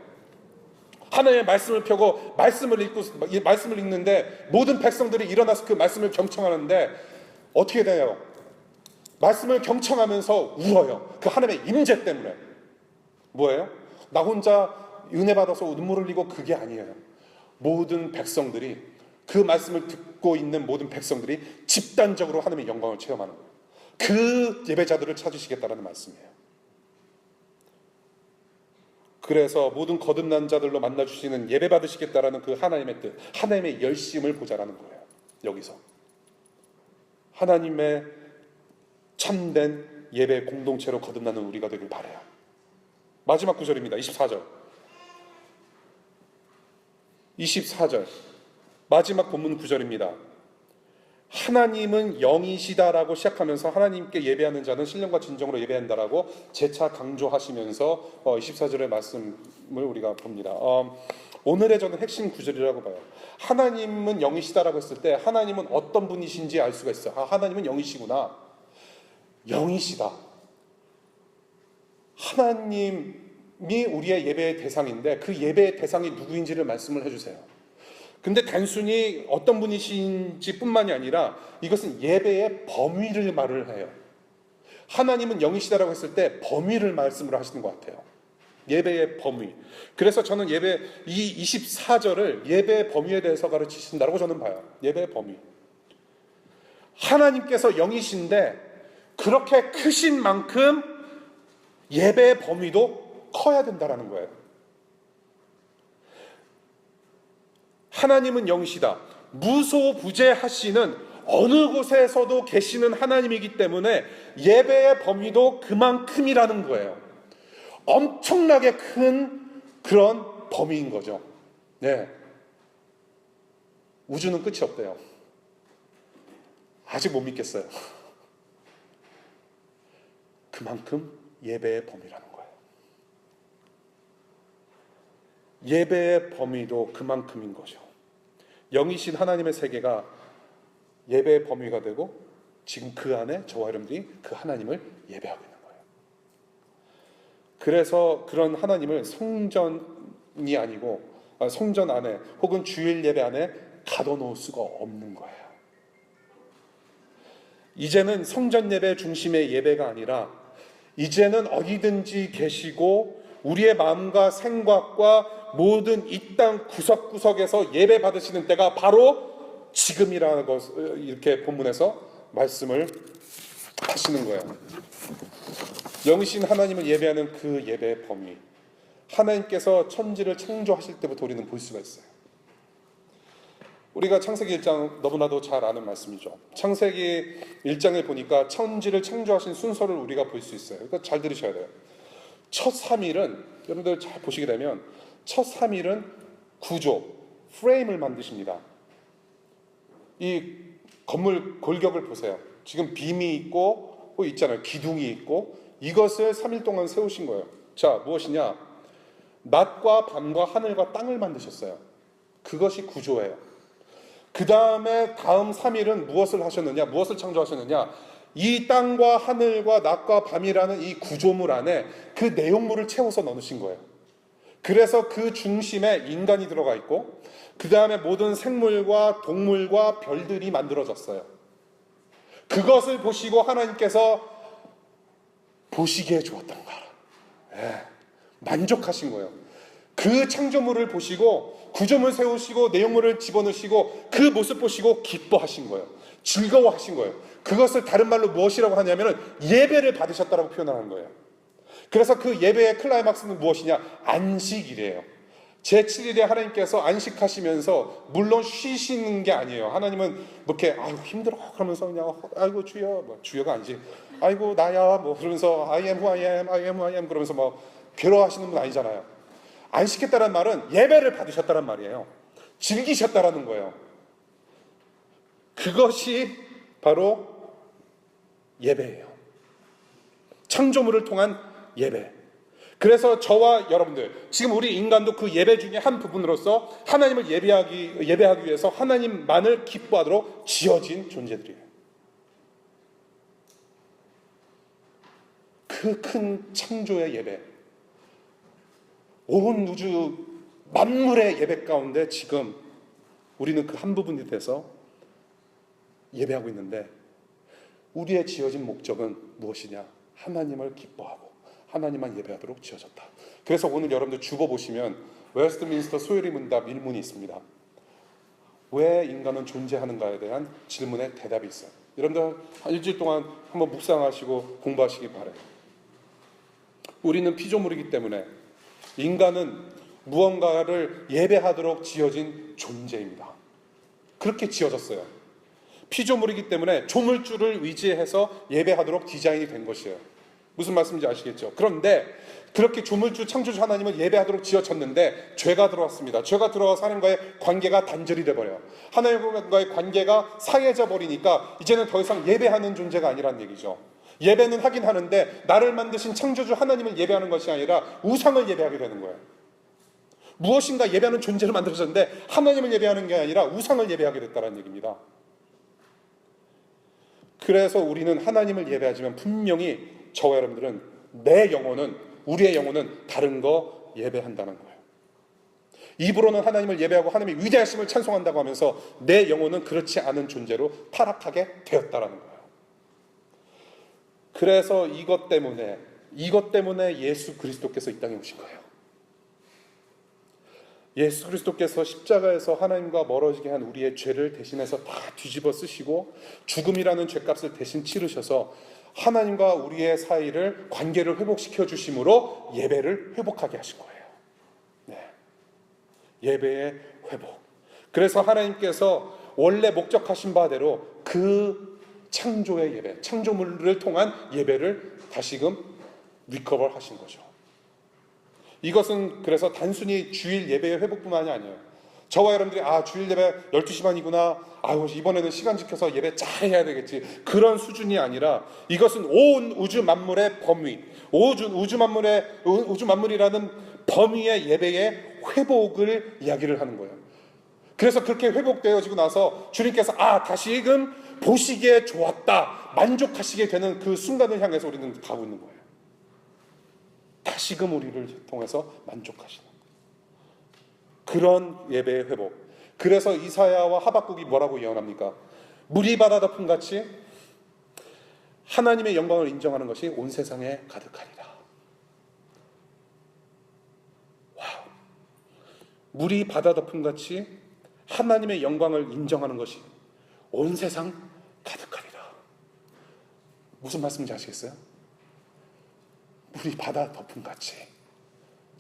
하나님의 말씀을 펴고 말씀을 읽는데 모든 백성들이 일어나서 그 말씀을 경청하는데 어떻게 돼요? 말씀을 경청하면서 울어요. 그 하나님의 임재 때문에. 뭐예요? 나 혼자 은혜 받아서 눈물을 흘리고 그게 아니에요. 모든 백성들이, 그 말씀을 듣고 있는 모든 백성들이 집단적으로 하나님의 영광을 체험하는 거예요. 그 예배자들을 찾으시겠다는 말씀이에요. 그래서 모든 거듭난 자들로 만나주시는 예배 받으시겠다라는 그 하나님의 뜻, 하나님의 열심을 보자라는 거예요. 여기서 하나님의 참된 예배 공동체로 거듭나는 우리가 되길 바라요. 마지막 구절입니다. 24절 마지막 본문 구절입니다. 하나님은 영이시다라고 시작하면서 하나님께 예배하는 자는 신령과 진정으로 예배한다라고 재차 강조하시면서 24절의 말씀을 우리가 봅니다. 오늘의 저는 핵심 구절이라고 봐요. 하나님은 영이시다라고 했을 때 하나님은 어떤 분이신지 알 수가 있어요. 하나님은 영이시구나. 영이시다. 하나님이 우리의 예배의 대상인데 그 예배의 대상이 누구인지를 말씀을 해주세요. 근데 단순히 어떤 분이신지 뿐만이 아니라 이것은 예배의 범위를 말을 해요. 하나님은 영이시다라고 했을 때 범위를 말씀을 하시는 것 같아요. 예배의 범위. 그래서 저는 이 24절을 예배의 범위에 대해서 가르치신다고 저는 봐요. 예배의 범위. 하나님께서 영이신데 그렇게 크신 만큼 예배의 범위도 커야 된다라는 거예요. 하나님은 영이시다. 무소부재하시는 어느 곳에서도 계시는 하나님이기 때문에 예배의 범위도 그만큼이라는 거예요. 엄청나게 큰 그런 범위인 거죠. 네. 우주는 끝이 없대요. 아직 못 믿겠어요. 그만큼 예배의 범위라는 거예요. 예배의 범위도 그만큼인 거죠. 영이신 하나님의 세계가 예배의 범위가 되고 지금 그 안에 저와 여러분들이 그 하나님을 예배하고 있는 거예요. 그래서 그런 하나님을 성전이 아니고 성전 안에 혹은 주일 예배 안에 가둬놓을 수가 없는 거예요. 이제는 성전 예배 중심의 예배가 아니라 이제는 어디든지 계시고 우리의 마음과 생각과 모든 이 땅 구석구석에서 예배 받으시는 때가 바로 지금이라는 것을 이렇게 본문에서 말씀을 하시는 거예요. 영이신 하나님을 예배하는 그 예배의 범위, 하나님께서 천지를 창조하실 때부터 우리는 볼 수가 있어요. 우리가 창세기 1장 너무나도 잘 아는 말씀이죠. 창세기 1장에 보니까 천지를 창조하신 순서를 우리가 볼 수 있어요. 그러니까 잘 들으셔야 돼요. 첫 3일은 여러분들 잘 보시게 되면 첫 3일은 구조, 프레임을 만드십니다. 이 건물 골격을 보세요. 지금 빔이 있고 있잖아요. 기둥이 있고 이것을 3일 동안 세우신 거예요. 자, 무엇이냐? 낮과 밤과 하늘과 땅을 만드셨어요. 그것이 구조예요. 그 다음에 다음 3일은 무엇을 하셨느냐? 무엇을 창조하셨느냐? 이 땅과 하늘과 낮과 밤이라는 이 구조물 안에 그 내용물을 채워서 넣으신 거예요. 그래서 그 중심에 인간이 들어가 있고 그 다음에 모든 생물과 동물과 별들이 만들어졌어요. 그것을 보시고 하나님께서 보시기에 좋았던가. 만족하신 거예요. 그 창조물을 보시고 구조물 세우시고 내용물을 집어넣으시고 그 모습 보시고 기뻐하신 거예요. 즐거워하신 거예요. 그것을 다른 말로 무엇이라고 하냐면 예배를 받으셨다라고 표현하는 거예요. 그래서 그 예배의 클라이막스는 무엇이냐? 안식이래요. 제7일에 하나님께서 안식하시면서 물론 쉬시는 게 아니에요. 하나님은 뭐 이렇게 아이고 힘들어 그러면서 그냥 아이고 주여, 뭐 주여가 아니지. 아이고 나야 뭐 그러면서 I am who I am, I am who I am 그러면서 뭐 괴로워하시는 분 아니잖아요. 안식했다는 말은 예배를 받으셨다는 말이에요. 즐기셨다라는 거예요. 그것이 바로 예배예요. 창조물을 통한 예배. 그래서 저와 여러분들, 지금 우리 인간도 그 예배 중에 한 부분으로서 하나님을 예배하기 위해서 하나님만을 기뻐하도록 지어진 존재들이에요. 그 큰 창조의 예배, 온 우주 만물의 예배 가운데 지금 우리는 그 한 부분이 돼서 예배하고 있는데 우리의 지어진 목적은 무엇이냐? 하나님을 기뻐하고 하나님만 예배하도록 지어졌다. 그래서 오늘 여러분들 주보 보시면 웨스트민스터 소요리 문답 1문이 있습니다. 왜 인간은 존재하는가에 대한 질문에 대답이 있어요. 여러분들 한 일주일 동안 한번 묵상하시고 공부하시기 바라요. 우리는 피조물이기 때문에 인간은 무언가를 예배하도록 지어진 존재입니다. 그렇게 지어졌어요. 피조물이기 때문에 조물주를 의지해서 예배하도록 디자인이 된 것이에요. 무슨 말씀인지 아시겠죠? 그런데 그렇게 조물주 창조주 하나님을 예배하도록 지어졌는데 죄가 들어왔습니다. 죄가 들어와서 하나님과의 관계가 단절이 돼버려요. 하나님과의 관계가 상해져 버리니까 이제는 더 이상 예배하는 존재가 아니란 얘기죠. 예배는 하긴 하는데 나를 만드신 창조주 하나님을 예배하는 것이 아니라 우상을 예배하게 되는 거예요. 무엇인가 예배하는 존재를 만들어졌는데 하나님을 예배하는 게 아니라 우상을 예배하게 됐다는 얘기입니다. 그래서 우리는 하나님을 예배하지만 분명히 저와 여러분들은 내 영혼은, 우리의 영혼은 다른 거 예배한다는 거예요. 입으로는 하나님을 예배하고 하나님의 위대하심을 찬송한다고 하면서 내 영혼은 그렇지 않은 존재로 타락하게 되었다는 거예요. 그래서 이것 때문에 예수 그리스도께서 이 땅에 오신 거예요. 예수 그리스도께서 십자가에서 하나님과 멀어지게 한 우리의 죄를 대신해서 다 뒤집어 쓰시고 죽음이라는 죄값을 대신 치르셔서 하나님과 우리의 사이를 관계를 회복시켜 주심으로 예배를 회복하게 하신 거예요. 네. 예배의 회복. 그래서 하나님께서 원래 목적하신 바대로 그 창조의 예배, 창조물을 통한 예배를 다시금 리커버 하신 거죠. 이것은 그래서 단순히 주일 예배의 회복뿐만이 아니에요. 저와 여러분들이 주일 예배 12시만이구나. 이번에는 시간 지켜서 예배 잘 해야 되겠지. 그런 수준이 아니라 이것은 온 우주 만물의 범위, 우주 만물이라는 범위의 예배의 회복을 이야기를 하는 거예요. 그래서 그렇게 회복되어지고 나서 주님께서 다시금 보시기에 좋았다, 만족하시게 되는 그 순간을 향해서 우리는 가고 있는 거예요. 다시금 우리를 통해서 만족하시는 그런 예배의 회복. 그래서 이사야와 하박국이 뭐라고 예언합니까? 물이 바다 덮음같이 하나님의 영광을 인정하는 것이 온 세상에 가득하리라. 와우. 물이 바다 덮음같이 하나님의 영광을 인정하는 것이 온 세상 가득하리라. 무슨 말씀인지 아시겠어요? 물이 바다 덮음같이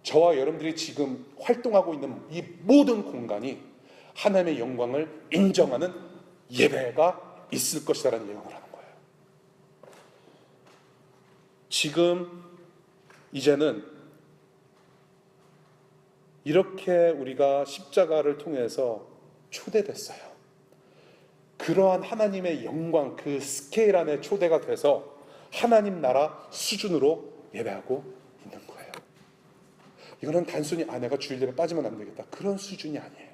저와 여러분들이 지금 활동하고 있는 이 모든 공간이 하나님의 영광을 인정하는 예배가 있을 것이라는 예언을 하는 거예요. 지금 이제는 이렇게 우리가 십자가를 통해서 초대됐어요. 그러한 하나님의 영광, 그 스케일 안에 초대가 돼서 하나님 나라 수준으로 예배하고 있는 거예요. 이거는 단순히 내가 주일 예배 빠지면 안 되겠다, 그런 수준이 아니에요.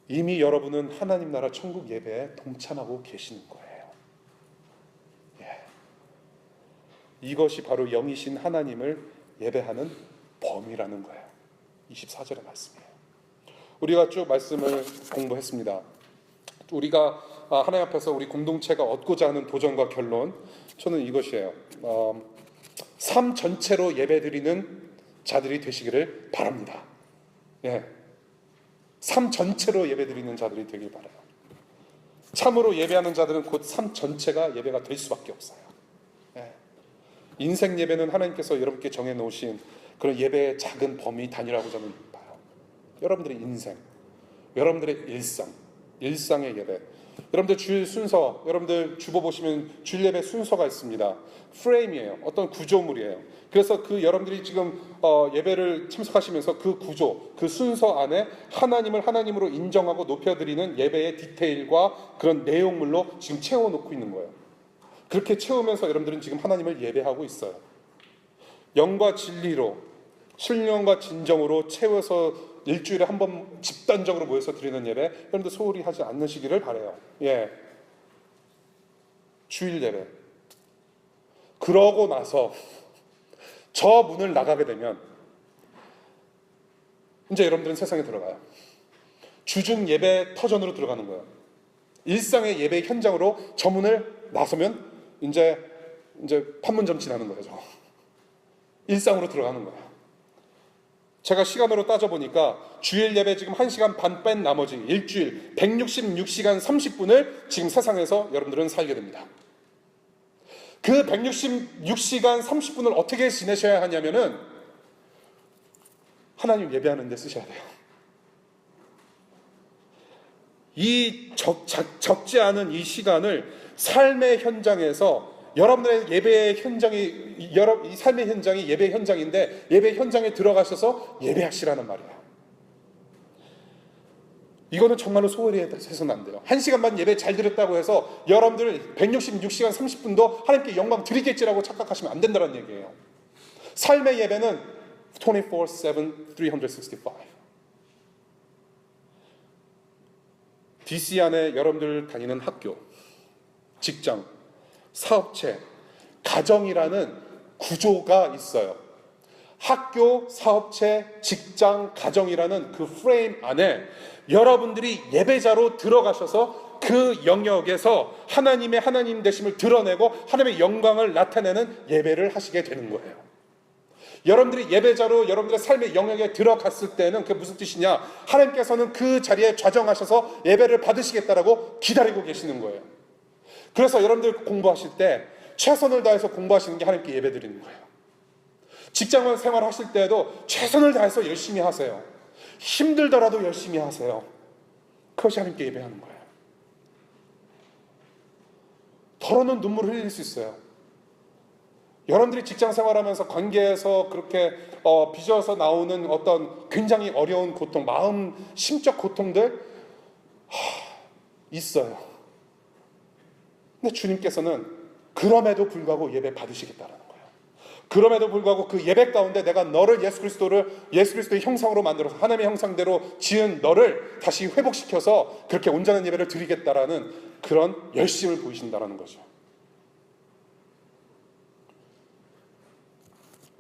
이미 여러분은 하나님 나라 천국 예배에 동참하고 계시는 거예요. 이것이 바로 영이신 하나님을 예배하는 범위라는 거예요. 24절의 말씀이에요. 우리가 쭉 말씀을 공부했습니다. 우리가 하나님 앞에서 우리 공동체가 얻고자 하는 도전과 결론, 저는 이것이에요. 삶 전체로 예배드리는 자들이 되시기를 바랍니다. 예, 삶 전체로 예배드리는 자들이 되길 바라요. 참으로 예배하는 자들은 곧 삶 전체가 예배가 될 수밖에 없어요. 예. 인생 예배는 하나님께서 여러분께 정해놓으신 그런 예배의 작은 범위 단위라고 저는 봐요. 여러분들의 인생, 여러분들의 일상의 예배. 여러분들 주일 순서, 여러분들 주보 보시면 주일 예배 순서가 있습니다. 프레임이에요. 어떤 구조물이에요. 그래서 그 여러분들이 지금 예배를 참석하시면서 그 구조, 그 순서 안에 하나님을 하나님으로 인정하고 높여드리는 예배의 디테일과 그런 내용물로 지금 채워놓고 있는 거예요. 그렇게 채우면서 여러분들은 지금 하나님을 예배하고 있어요. 영과 진리로, 신령과 진정으로 채워서 일주일에 한 번 집단적으로 모여서 드리는 예배, 여러분들 소홀히 하지 않으시기를 바라요. 예, 주일 예배. 그러고 나서 저 문을 나가게 되면 이제 여러분들은 세상에 들어가요. 주중 예배 터전으로 들어가는 거예요. 일상의 예배 현장으로 저 문을 나서면 이제 판문점진하는 거죠. 일상으로 들어가는 거예요. 제가 시간으로 따져보니까 주일 예배 지금 1시간 반 뺀 나머지 일주일 166시간 30분을 지금 세상에서 여러분들은 살게 됩니다. 그 166시간 30분을 어떻게 지내셔야 하냐면은 하나님 예배하는 데 쓰셔야 돼요. 이 적지 않은 이 시간을 삶의 현장에서, 여러분들의 예배의 현장이, 이 삶의 현장이 예배 현장인데 예배 현장에 들어가셔서 예배하시라는 말이에요. 이거는 정말로 소홀히 해서는 안 돼요. 1시간 반 예배 잘 드렸다고 해서 여러분들 166시간 30분도 하나님께 영광 드리겠지라고 착각하시면 안 된다는 얘기예요. 삶의 예배는 24/7, 365. DC 안에 여러분들 다니는 학교, 직장, 사업체, 가정이라는 구조가 있어요. 학교, 사업체, 직장, 가정이라는 그 프레임 안에 여러분들이 예배자로 들어가셔서 그 영역에서 하나님의 하나님 되심을 드러내고 하나님의 영광을 나타내는 예배를 하시게 되는 거예요. 여러분들이 예배자로 여러분들의 삶의 영역에 들어갔을 때는 그게 무슨 뜻이냐? 하나님께서는 그 자리에 좌정하셔서 예배를 받으시겠다라고 기다리고 계시는 거예요. 그래서 여러분들 공부하실 때 최선을 다해서 공부하시는 게 하나님께 예배드리는 거예요. 직장 생활 하실 때에도 최선을 다해서 열심히 하세요. 힘들더라도 열심히 하세요. 그것이 하나님께 예배하는 거예요. 더러는 눈물을 흘릴 수 있어요. 여러분들이 직장 생활하면서 관계에서 그렇게 빚어서 나오는 어떤 굉장히 어려운 고통, 마음, 심적 고통들 있어요. 근데 주님께서는 그럼에도 불구하고 예배 받으시겠다라는 거예요. 그럼에도 불구하고 그 예배 가운데 내가 너를 예수 그리스도의 형상으로 만들어서 하나님의 형상대로 지은 너를 다시 회복시켜서 그렇게 온전한 예배를 드리겠다라는 그런 열심을 보이신다라는 거죠.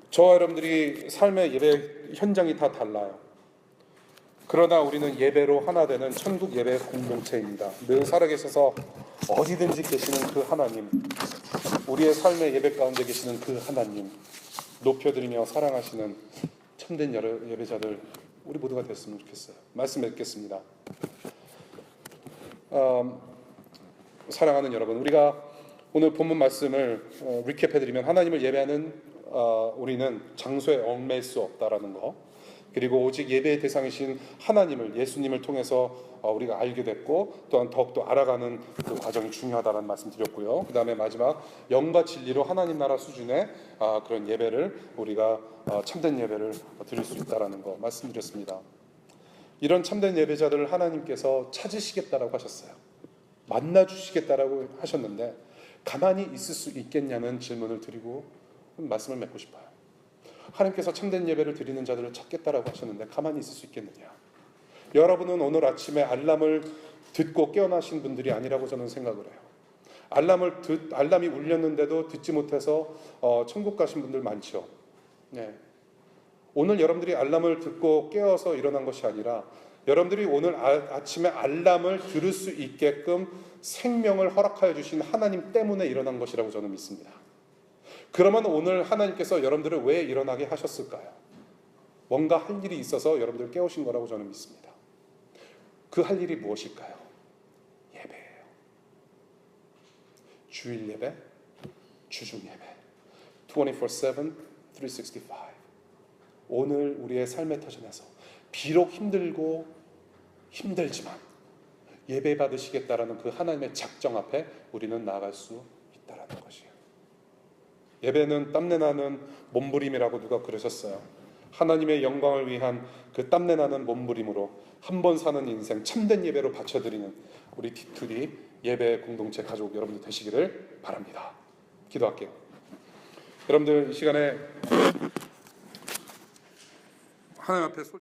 저와 여러분들이 삶의 예배 현장이 다 달라요. 그러나 우리는 예배로 하나 되는 천국 예배 공동체입니다. 늘 살아계셔서 어디든지 계시는 그 하나님, 우리의 삶의 예배 가운데 계시는 그 하나님 높여드리며 사랑하시는 참된 예배자들 우리 모두가 됐으면 좋겠어요. 말씀 맺겠습니다. 사랑하는 여러분, 우리가 오늘 본문 말씀을 리캡해드리면 하나님을 예배하는 우리는 장소에 얽매일 수 없다라는 거, 그리고 오직 예배의 대상이신 하나님을, 예수님을 통해서 우리가 알게 됐고 또한 더욱더 알아가는 그 과정이 중요하다는 말씀 드렸고요. 그 다음에 마지막 영과 진리로 하나님 나라 수준의 그런 예배를 우리가 참된 예배를 드릴 수 있다는 거 말씀드렸습니다. 이런 참된 예배자들을 하나님께서 찾으시겠다라고 하셨어요. 만나주시겠다라고 하셨는데 가만히 있을 수 있겠냐는 질문을 드리고 말씀을 맺고 싶어요. 하나님께서 참된 예배를 드리는 자들을 찾겠다라고 하셨는데 가만히 있을 수 있겠느냐? 여러분은 오늘 아침에 알람을 듣고 깨어나신 분들이 아니라고 저는 생각을 해요. 알람이 울렸는데도 듣지 못해서 천국 가신 분들 많죠. 네. 오늘 여러분들이 알람을 듣고 깨어서 일어난 것이 아니라 여러분들이 오늘 아침에 알람을 들을 수 있게끔 생명을 허락하여 주신 하나님 때문에 일어난 것이라고 저는 믿습니다. 그러면 오늘 하나님께서 여러분들을 왜 일어나게 하셨을까요? 뭔가 할 일이 있어서 여러분들을 깨우신 거라고 저는 믿습니다. 그 할 일이 무엇일까요? 예배예요. 주일 예배, 주중 예배, 24/7, 365. 오늘 우리의 삶의 터전에서 비록 힘들지만 예배 받으시겠다라는 그 하나님의 작정 앞에 우리는 나아갈 수 있다라는 것이에요. 예배는 땀내나는 몸부림이라고 누가 그러셨어요. 하나님의 영광을 위한 그 땀내나는 몸부림으로 한 번 사는 인생 참된 예배로 바쳐드리는 우리 디투리 예배 공동체 가족 여러분들 되시기를 바랍니다. 기도할게요. 여러분들 이 시간에 하나님 앞에